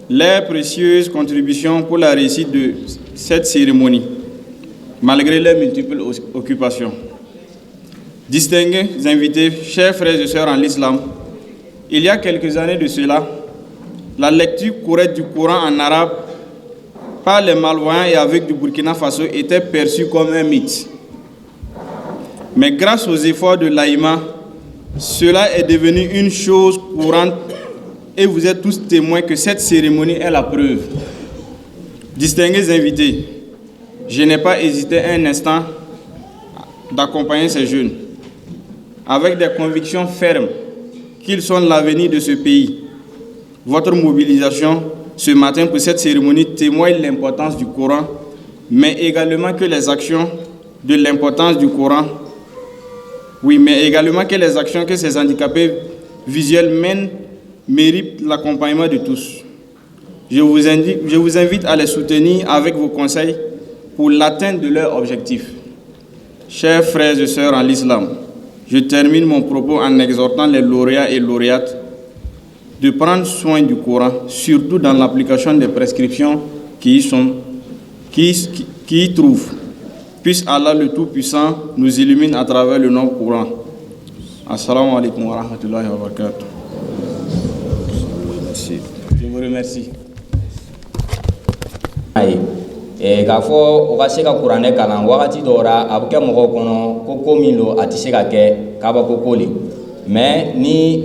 G: leurs précieuses contributions pour la réussite de cette cérémonie, malgré leurs multiples occupations. Distingués invités, chers frères et sœurs en l'islam, il y a quelques années de cela, la lecture correcte du Coran en arabe par les malvoyants et aveugles du Burkina Faso était perçue comme un mythe. Mais grâce aux efforts de l'AIMA, cela est devenu une chose courante et vous êtes tous témoins que cette cérémonie est la preuve. Distingués invités, je n'ai pas hésité un instant d'accompagner ces jeunes avec des convictions fermes qu'ils sont l'avenir de ce pays. Votre mobilisation ce matin pour cette cérémonie témoigne l'importance du Coran, mais également que les actions de l'importance du Coran, mais également que les actions que ces handicapés visuels mènent méritent l'accompagnement de tous. Je vous invite à les soutenir avec vos conseils pour l'atteinte de leurs objectifs. Chers frères et sœurs en l'islam, je termine mon propos en exhortant les lauréats et lauréates de prendre soin du Coran, surtout dans l'application des prescriptions qui y trouvent. Puisse Allah le Tout-Puissant nous illumine à travers le nom Coran. Assalamu alaikum wa rahmatullahi wa barakatuh. Je vous remercie.
A: K'a fɔ o ka se ka kuranɛ kalan wagati dɔw la a bɛ kɛ mɔgɔw kɔnɔ ko ko min don a tɛ se ka kɛ kabako ko le mais ni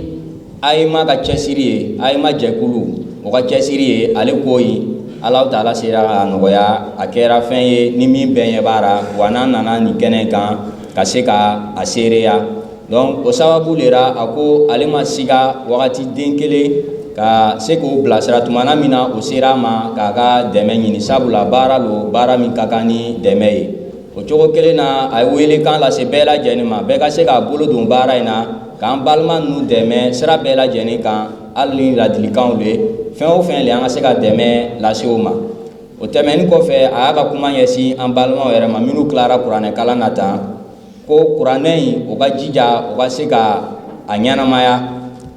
A: AIMA ka cɛsiri ye AIMA jɛkulu o ka cɛsiri ye ale ko ye Ala Taala sera ka nɔgɔya a kɛra fɛn ye ni min bɛn ɲɛ b'a la wa n'an nana nin kɛnɛ kan ka se ka a seereya donc o sababu le la a ko ale ma siga wagati den kelen ka se k'o bilasira tumana min na o sera a ma k'a ka dɛmɛ ɲini sabula baara lo baara min ka kan ni dɛmɛ ye o cogo kelen na a ye welekan lase bɛɛ lajɛlen ma bɛɛ ka se k'a bolo don baara in na k'an balima ninnu dɛmɛ sira bɛɛ lajɛlen kan hali ni ladilikanw le fɛn o fɛn le an ka se ka dɛmɛ lase o ma o tɛmɛni kɔfɛ a y'a ka kuma ɲɛsin an balimaw yɛrɛ ma minnu tilara kuranɛ kalan na tan ko kuranɛ in o ka jija o ka se ka a ɲɛnamaya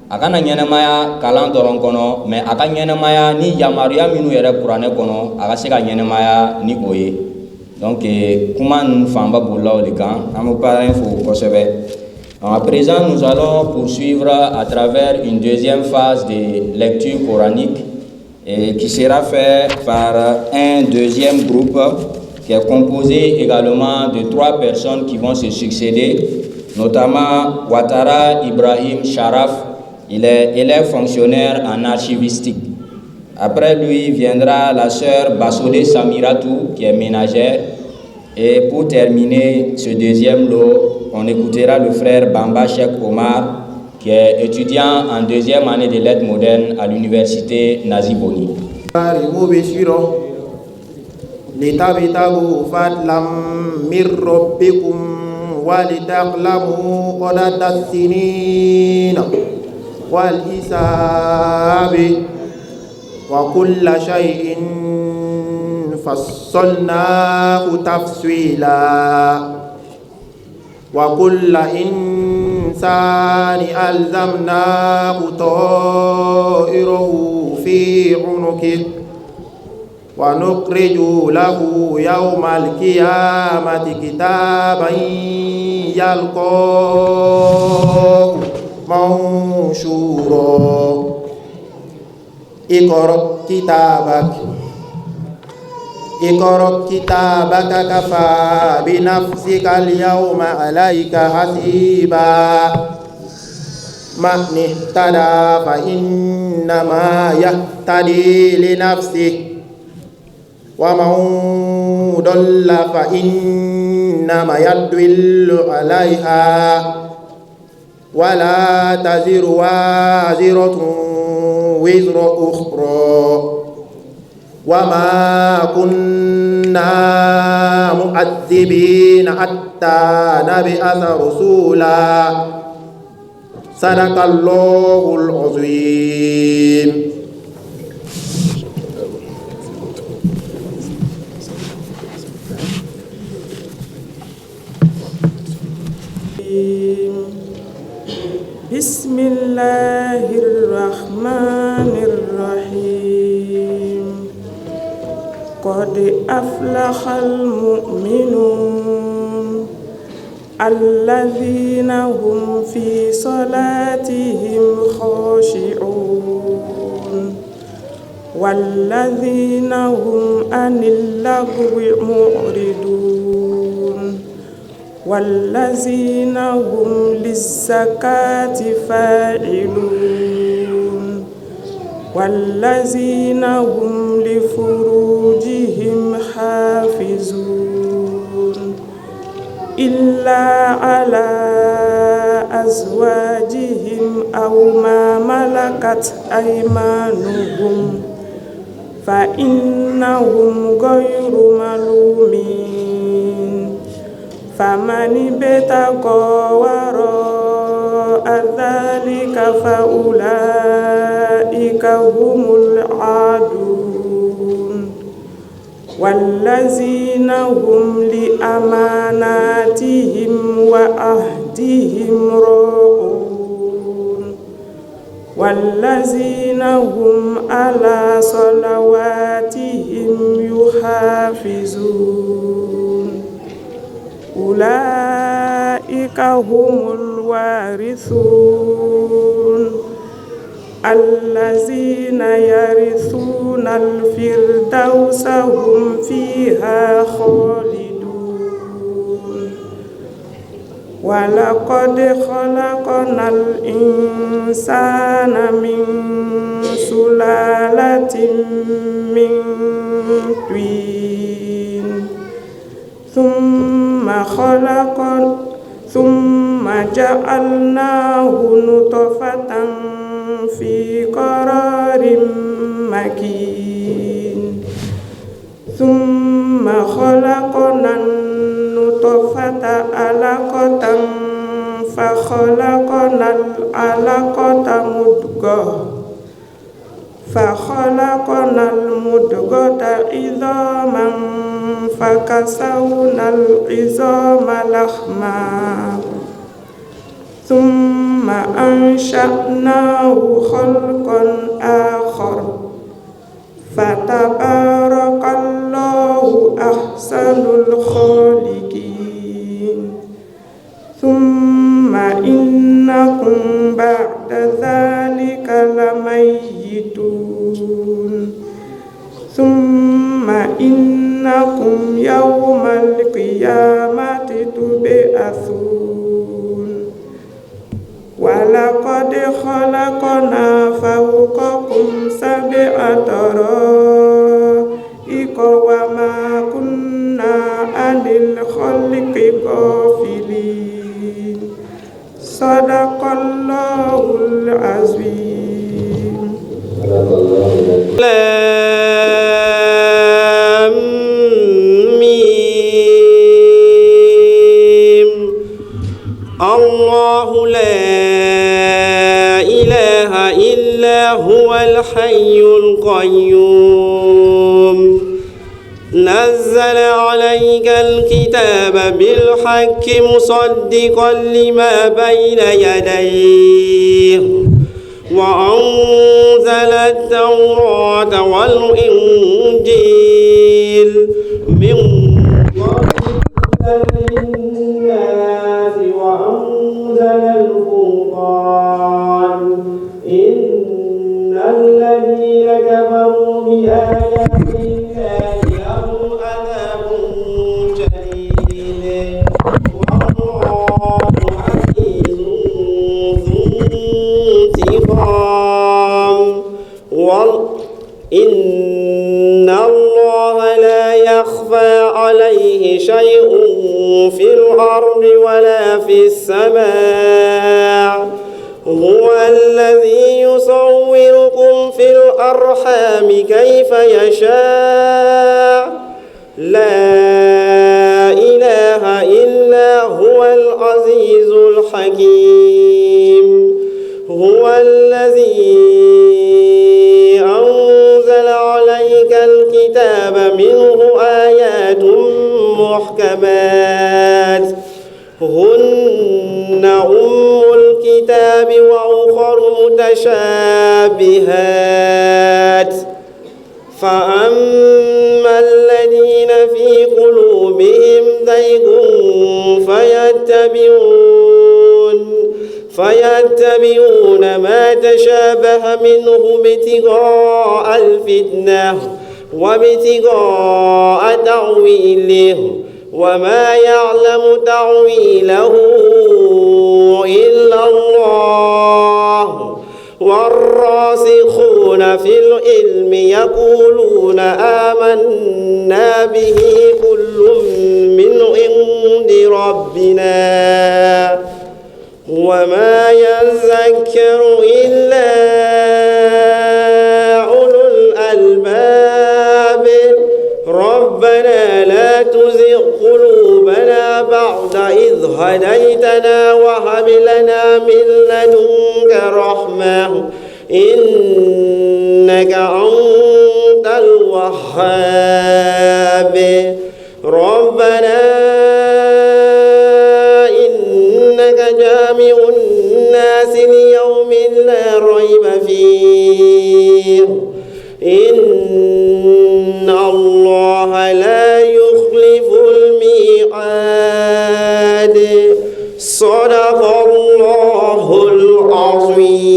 A: a kana ɲɛnamaya kalan dɔrɔn kɔnɔ mais a ka ɲɛnamaya ni yamaruya minnu yɛrɛ kuranɛ kɔnɔ a ka se ka ɲɛnamaya ni o ye donc kuma ninnu fanba bolila o de kan an bɛ baara in fo kosɛbɛ. À présent, nous allons poursuivre à travers une deuxième phase de lecture coranique qui sera faite par un deuxième groupe qui est composé également de 3 personnes qui vont se succéder, notamment Ouattara Ibrahim Sharaf, il est élève fonctionnaire en archivistique. Après lui viendra la sœur Bassolé Samiratou qui est ménagère. Et pour terminer ce deuxième lot, on écoutera le frère Bamba Cheikh Omar, qui est étudiant en 2e année de lettres modernes à l'université Nazi Boni.
H: وكل شيء فصلناه تفصيلا وكل إنسان ألزمناه طائره في عنقه ونخرج له يوم القيامة كتابا يلقاه منشورا اقرأ كتابك كفى بنفسك اليوم عليك حسيبا من اهتدى فإنما يهتدي لنفسه ومن ضل فإنما يضل عليها ولا تزر وازرة وزر أخرى وما كنا مؤذبين حتى نبعث رسولا صدق الله العظيم.
F: بسم الله الرحمن الرحيم. قد أفلح المؤمنون الذين هم في صلاتهم خاشعون والذين هم عن اللغو معرضون والذين هم للزكاة فاعلون والذين هم لفروجهم حافظون إلا على أزواجهم أو ما ملكت أيمانهم فإنهم غير ملومين فمن ابتغى وراء ذلك فأولئك هم العادون والذين هم لأماناتهم وعهدهم راعون والذين هم على صلواتهم يحافظون أولئك هم الوارثون الذين يرثون الفردوس هم فيها خالدون ولقد خلقنا الإنسان من سلالة من طين ثم جعلناه نطفة في قرار مكين ثم خلقنا النطفة علقة فخلقنا العلقة مضغة فخلقنا المضغة عظاما فكسونا العظام لحما ثم أنشأناه خلقا آخر فتبارك الله أحسن الخالقين ثم إنكم بعد ذلك لميتون ثم إنكم يوم القيامة تبعثون ولقد خلقنا فوقكم 7 طرائق وما كنا عن الخلق غافلين صدق الله العظيم.
D: الله لا
I: إله إلا هو الحي القيوم نزل عليك الكتاب بالحق مصدقا لما بين يديه وأنزل التوراة والإنجيل من قبل للناس وأنزل الفرقان إن الذين كفروا بآيات الله لهم عذاب شديد والله عزيز ذو انتقام إن الله لا يخفى عليه شيء في الأرض ولا في السماء هو الذي يصوركم في الأرحام كيف يشاء لا إله إلا هو العزيز الحكيم هو الذي أنزل عليك الكتاب منه آيات محكمات هن أم الكتاب وأخر متشابهات فأما الذين في قلوبهم زيغ فيتبعون ما تشابه منه ابتغاء الفتنة وابتغاء تأويله وما يعلم تأويله إلا الله والراسخون في العلم يقولون آمنا به كل من عند ربنا وما يذكر إلا أولو الألباب ربنا لا تزغ قلوبنا بعد إذ هديتنا وهب لنا من لدنك رحمة إنك أنت الوهاب ربنا إنك جامع الناس ليوم لا ريب فيه إن الله لا يخلف الميعاد صدق الله العظيم.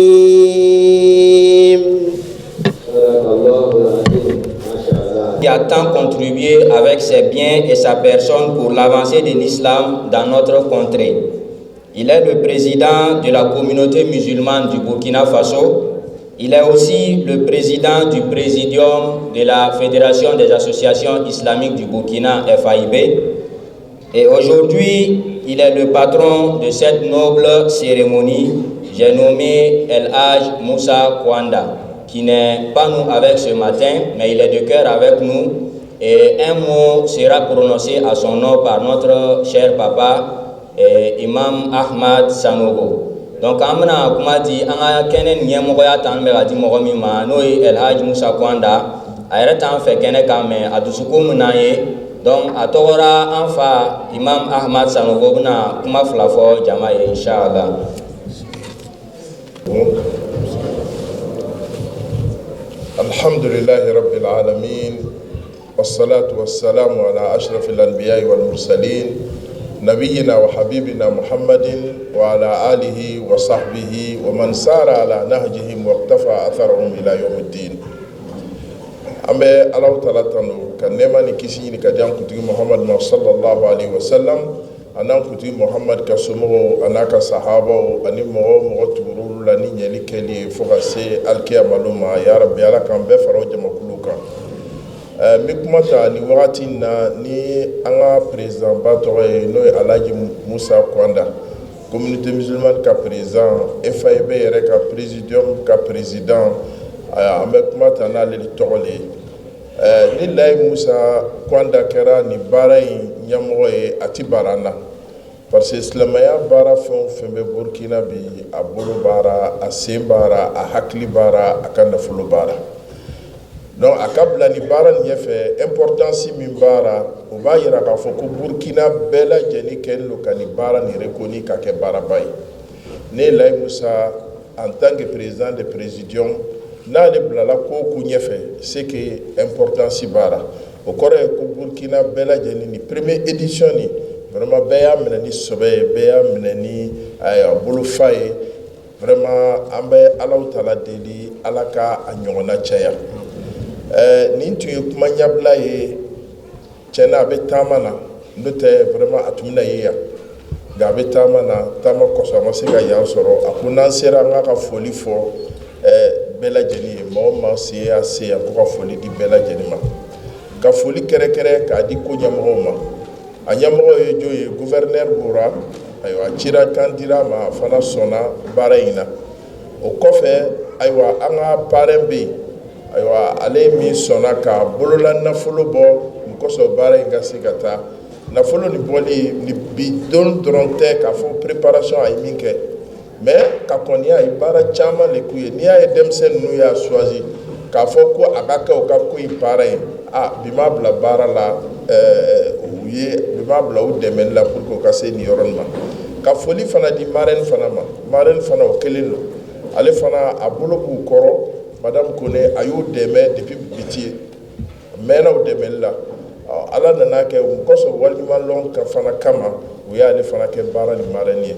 A: Qui a tant contribué avec ses biens et sa personne pour l'avancée de l'islam dans notre contrée. Il est le président de la communauté musulmane du Burkina Faso. Il est aussi le président du présidium de la Fédération des associations islamiques du Burkina, FAIB. Et aujourd'hui, il est le patron de cette noble cérémonie. J'ai nommé El Haj Moussa Kwanda, qui n'est pas nous avec ce matin, mais il est de cœur avec nous. Et un mot sera prononcé à son nom par notre cher papa, Imam Ahmad Sanogo. Donc, amna kuma di anga kene nyemoko ya tanbe ga di mogo mi ma no El Haj Moussa Kwanda ayra tan fe kene kame adusuko munaye donc atogora anfa Imam Ahmad Sanogo na kuma flafo jama inshallah.
J: Alhamdulillahi rabbil alamin wassalatu wassalamu ala ashrafil anbiya'i wal mursalin نبينا وحبيبنا محمد وعلى آله وصحبه ومن سار على نهجهم واقتفى أثرهم إلى يوم الدين. أما الله تعالى تنو كنما نكسي نكجان كتير محمد صلى الله عليه وسلم أنا كتير محمد كسمو أنا كصحابة أني مو تقولوا لني يلي كلي فوقسي الكيا معلومة يا رب يا لك أم بفرج مخلوقا. Mikumata ni wakati na ni anga président batore no Alhaji Moussa Kwanda communauté musulmane ka président FAIB yɛrɛ ka présidium ka président an bɛ kuma ta n'ale tɔgɔ le ni Layi Moussa Kwanda kɛra ni baara in ɲɛmɔgɔ ye a ti baara na parce que silamɛya baara fɛn o fɛn bɛ Burkina bi a bolo baara a sen baara a hakili baara a ka nafolo baara donc a ka bila ni baara nin ɲɛfɛ importance min baara o b'a yira k'a fɔ ko Burkina bɛɛ lajɛlen kɛlen don ka ni baara nin reconnu ka kɛ baaraba ye ne Layi Musa en tant que président de présidium n'ale bilala ko ko ɲɛfɛ c'est que importance baara o kɔrɔ ye ko Burkina bɛɛ lajɛlen ni première édition ni vraiment bɛɛ y'a minɛ ni sɛbɛ ye bɛɛ y'a minɛ ni bolofa ye vraiment an bɛ Alahu Taala deli Ala ka a ɲɔgɔnna caya nin tun ye kuma ɲɛbila ye tiɲɛna a bɛ taama na n'o tɛ vraiment a tun bɛna ye yan nka a bɛ taama na taama kɔsɔn a ma se ka yan sɔrɔ a ko n'an sera an ka foli fɔ bɛɛ lajɛlen ye mɔgɔ ma se a se yan ko ka foli di bɛɛ lajɛlen ma ka foli kɛrɛkɛrɛ k'a di ko ɲɛmɔgɔw ma a ɲɛmɔgɔ ye jo ye gouverneur bɔra ayiwa cira kan dira ma a fana sɔnna baara in na o kɔfɛ ayiwa an ka parrain bɛ yen ayiwa ale min sɔnna ka bolola nafolo bɔ nin kɔsɔn baara in ka se ka taa nafolo ni bɔli ni bi don dɔrɔn tɛ k'a fɔ préparation a ye min kɛ mais ka kɔni a ye baara caman de k'u ye n'i y'a ye denmisɛnnin ninnu y'a choisi k'a fɔ ko a ka kɛ o ka ko in parrain ye bi m'a bila baara la bi m'a bila u dɛmɛli la pour que u ka se nin yɔrɔ nin ma ka foli fana di marraine fana ma marraine fana o kelen don ale fana a bolo b'u kɔrɔ madame Kone a y'u dɛmɛ depuis biti mɛnna u dɛmɛli la ala nana kɛ o kɔsɔn waliɲuman ka fana kama u y'ale fana kɛ baara ni marraine ye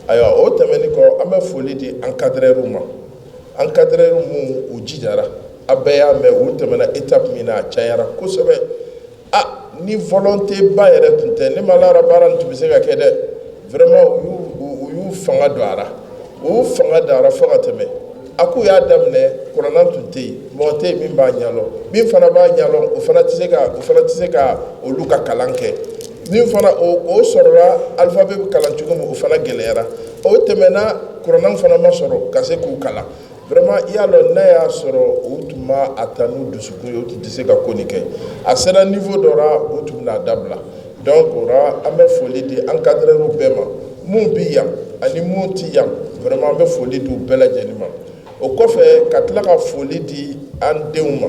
J: ayiwa o tɛmɛni kɔ an bɛ foli di encadreur ma encadreur mun u jijara a bɛɛ y'a mɛn u tɛmɛna étape min na a cayara kosɛbɛ ni volonté ba yɛrɛ tun tɛ ne ma lara baara nin tun bɛ se ka kɛ dɛ vraiment u y'u fanga don a la u y'u fanga don a la fo ka tɛmɛ a k'u y'a daminɛ kuranna tun tɛ yen mɔgɔ tɛ yen min b'a ɲɛdɔn min fana b'a ɲɛdɔn o fana tɛ se ka olu ka kalan kɛ min fana o sɔrɔla alphabet bɛ kalan cogo min o fana gɛlɛyara o tɛmɛna kuranna fana ma sɔrɔ ka se k'u kalan vraiment i y'a dɔn n'a y'a sɔrɔ u tun ma a ta n'u dusukun ye u tun tɛ se ka ko nin kɛ a sera niveau dɔ la u tun bɛna dabila donc o la an bɛ foli di encadreur bɛɛ ma mun bɛ yan ani mun tɛ yan vraiment an bɛ foli di u bɛɛ lajɛlen ma o kɔfɛ ka tila ka foli di an denw ma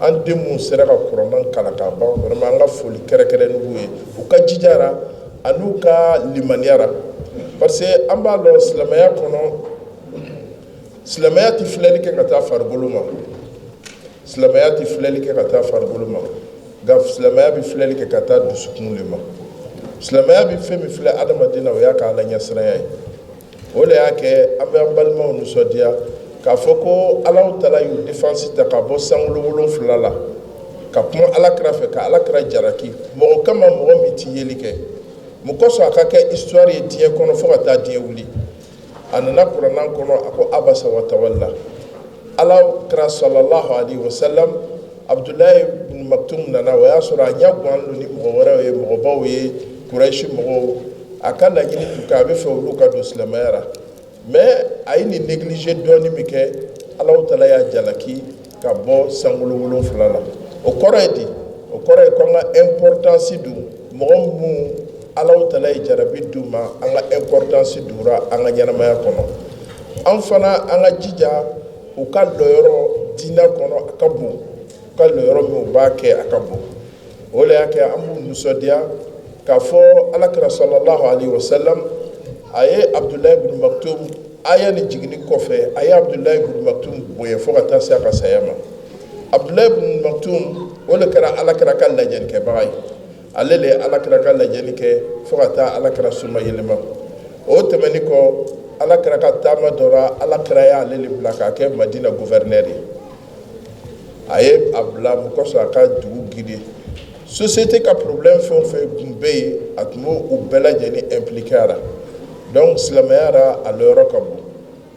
J: an den mun sera ka kuranna kalan ka ban vraiment an ka foli kɛrɛnkɛrɛnnen b'u ye u ka jijara an'u ka limaniyara parce que an b'a dɔn silamɛya kɔnɔ silamɛya tɛ filɛli kɛ ka taa farikolo ma silamɛya tɛ filɛli kɛ ka taa farikolo ma nka silamɛya bɛ filɛli kɛ ka taa dusukun de ma silamɛya bɛ fɛn min filɛ adamaden na o y'a k'a laɲɛsiranya ye o de y'a kɛ an bɛ an balimaw nisɔndiya k'a fɔ ko Alahu Taala y'u défense ta ka bɔ sankolo 7 la ka kuma Alakira fɛ ka Alakira jalaki mɔgɔ kama mɔgɔ min tɛ yeli kɛ mun kɔsɔn a ka kɛ histoire ye diɲɛ kɔnɔ fo ka taa diɲɛ wuli a nana kuranna kɔnɔ a ko abasa wa tawalla Alakira sallallahu alaihi wa sallam Abdulayi ibn Maktum nana o y'a sɔrɔ a ɲɛ gan don ni mɔgɔ wɛrɛw ye mɔgɔbaw ye Kuraishi mɔgɔw a ka laɲini tun kɛ a bɛ fɛ olu ka don silamɛya la mais a ye nin négligé dɔɔni min kɛ Alahu Taala y'a jalaki ka bɔ sankolo 7 la o kɔrɔ ye di o kɔrɔ ye ko an ka importance don mɔgɔ mun Alahu Taala ye jarabi d'u ma an ka importance dura an ka ɲɛnamaya kɔnɔ an fana an ka jija u ka lɔyɔrɔ diinɛ kɔnɔ a ka bon u ka lɔyɔrɔ min u b'a kɛ a ka bon o de y'a kɛ an b'u nisɔndiya k'a fɔ Alakira sallallahu alaihi wa sallam a ye Abdulayi ibn Maktum aya ni jiginni kɔfɛ a ye Abdulayi ibn Maktum bonya fo ka taa se a ka saya ma Abdulayi ibn Maktum o de kɛra Alakira ka lajɛlikɛbaga ye ale de ye Alakira ka lajɛli kɛ fo ka taa Alakira suma yɛlɛma o tɛmɛni kɔ Alakira ka taama dɔ la Alakira y'ale de bila k'a kɛ Madina gouverneur ye a ye a bila mun kɔsɔn a ka dugu guider société ka problème fɛn o fɛn tun bɛ yen a tun b'o bɛɛ lajɛlen impliqué a la donc silamɛya la a lɔyɔrɔ ka bon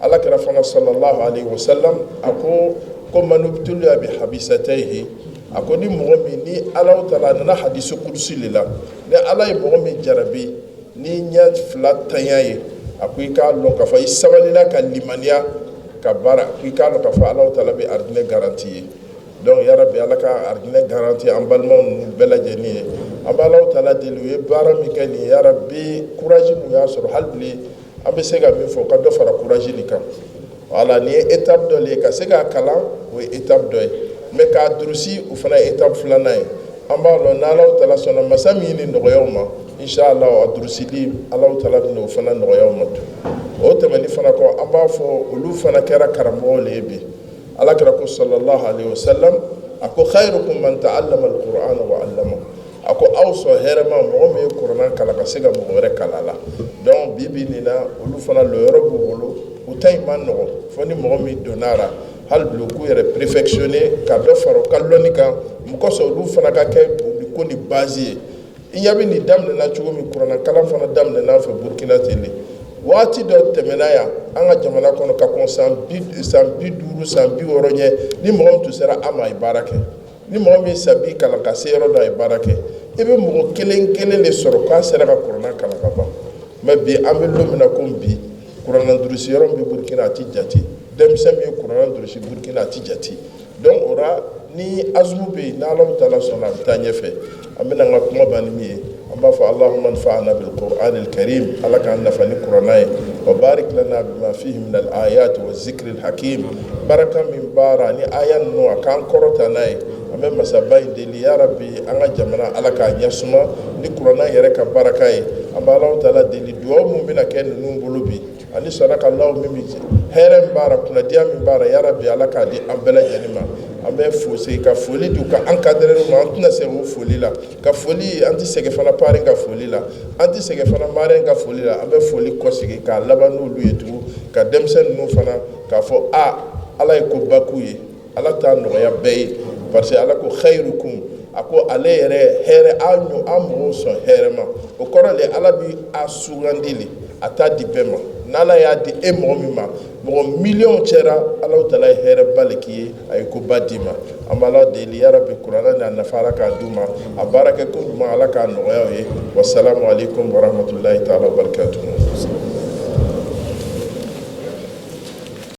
J: Alakira fana sallallahu alaihi wa sallam a ko man ubtuliya bi habisatayhi a ko ni mɔgɔ min ni Alahu Taala nana hadisi kudusi de la ni Ala ye mɔgɔ min jarabi ni ɲɛ fila tanya ye a ko i k'a lɔn k'a fɔ i sabalila ka limaniya ka baara ko i k'a lɔn k'a fɔ Alahu Taala bɛ aridinɛ garanti ye donc ya Rabbi Ala ka aridinɛ garanti an balimaw ninnu bɛɛ lajɛlen ye an bɛ Alahu taala deli u ye baara min kɛ nin ya rabbi courage mun y'a sɔrɔ hali bi an bɛ se ka min fɔ ka dɔ fara courage nin kan voilà nin ye étape dɔ le ye ka se k'a kalan o ye étape dɔ ye mais k'a durusi o fana ye étape filanan ye an b'a lɔn n'Alahu taala sɔnna masa min ni nɔgɔyaw ma inshallah a durusili Alahu taala bɛ n'o fana nɔgɔyaw ma o tɛmɛni fana kɔ an b'a fɔ olu fana kɛra karamɔgɔw le ye bi alakira ko sallallahu alaihi wasallam a ko khairukum man ta'allama al-Qur'ana wa 'allama a ko aw sɔn hɛrɛma mɔgɔ min ye kuranɛ kalan ka se ka mɔgɔ wɛrɛ kalan a la donc bibi nin na olu fana lɔyɔrɔ b'u bolo u ta in ma nɔgɔ fo ni mɔgɔ min donna la hali bi u k'u yɛrɛ perfectionner ka dɔ fara u ka lɔnni kan mun kɔsɔn olu fana ka kɛ ko ni base ye i ɲɛ bɛ nin daminɛna cogo min kuranɛ kalan fana daminɛna an fɛ Burkina ten de waati dɔ tɛmɛna yan an ka jamana kɔnɔ ka kɔn san 50 san 60 ɲɛ ni mɔgɔ min tun sera a ma a ye baara kɛ ni mɔgɔ min sabi kalan ka se yɔrɔ dɔ a ye baara kɛ i bɛ mɔgɔ kelen kelen de sɔrɔ k'a sera ka kuranɛ kalan ka ban mais bi an bɛ don min na komi bi kuranɛ durusi yɔrɔ min bɛ Burkina a ti jate denmisɛn min ye kuranɛ durusi Burkina a ti jate donc o la ni azumu bɛ yen n'Alahu taala sɔnna a bɛ taa ɲɛfɛ an bɛna an ka kuma ban ni min ye an b'a fɔ Allahumma anfa'na bil Qur'an al-Karim ala k'an nafa ni kuranɛ ye wa barik lana bima fihi min al-ayat wa zikri al-hakim baraka min baara ni aya ninnu a k'an kɔrɔta n'a ye an bɛ masaba in deli ya rabbi an ka jamana ala k'a ɲɛsuma ni kuranɛ yɛrɛ ka baraka ye an bɛ Alahu taala deli duwawu min bɛna kɛ ninnu bolo bi ani sadakalaw min bɛ hɛrɛ min b'a la kunnadiya min b'a la ya rabbi ala k'a di an bɛɛ lajɛlen ma an bɛ fose ka foli di ka encadrer ma an tɛna se o foli la ka foli an tɛ sɛgɛn fana paren ka foli la an tɛ sɛgɛn fana maren ka foli la an bɛ foli kɔsegi k'a laban n'olu ye tugun ka denmisɛn ninnu fana k'a fɔ ala ye ko baku ye ala t'a nɔgɔya bɛɛ ye parce que ala ko khairukum a ko ale yɛrɛ hɛrɛ an mɔgɔw sɔn hɛrɛ ma o kɔrɔ de ala bi a sugandi le a t'a di bɛɛ ma n'ala y'a di e mɔgɔ min ma mɔgɔ miliyɔn cɛra Alahu taala ye hɛrɛ ba le k'i ye a ye ko ba d'i ma an b'ala deli ya rabbi kuranɛ n'a nafa ala k'a d'u ma a baara kɛ ko ɲuman ala k'a nɔgɔya u ye wasalamu alaikum warahmatullahi taala wa barakatuhu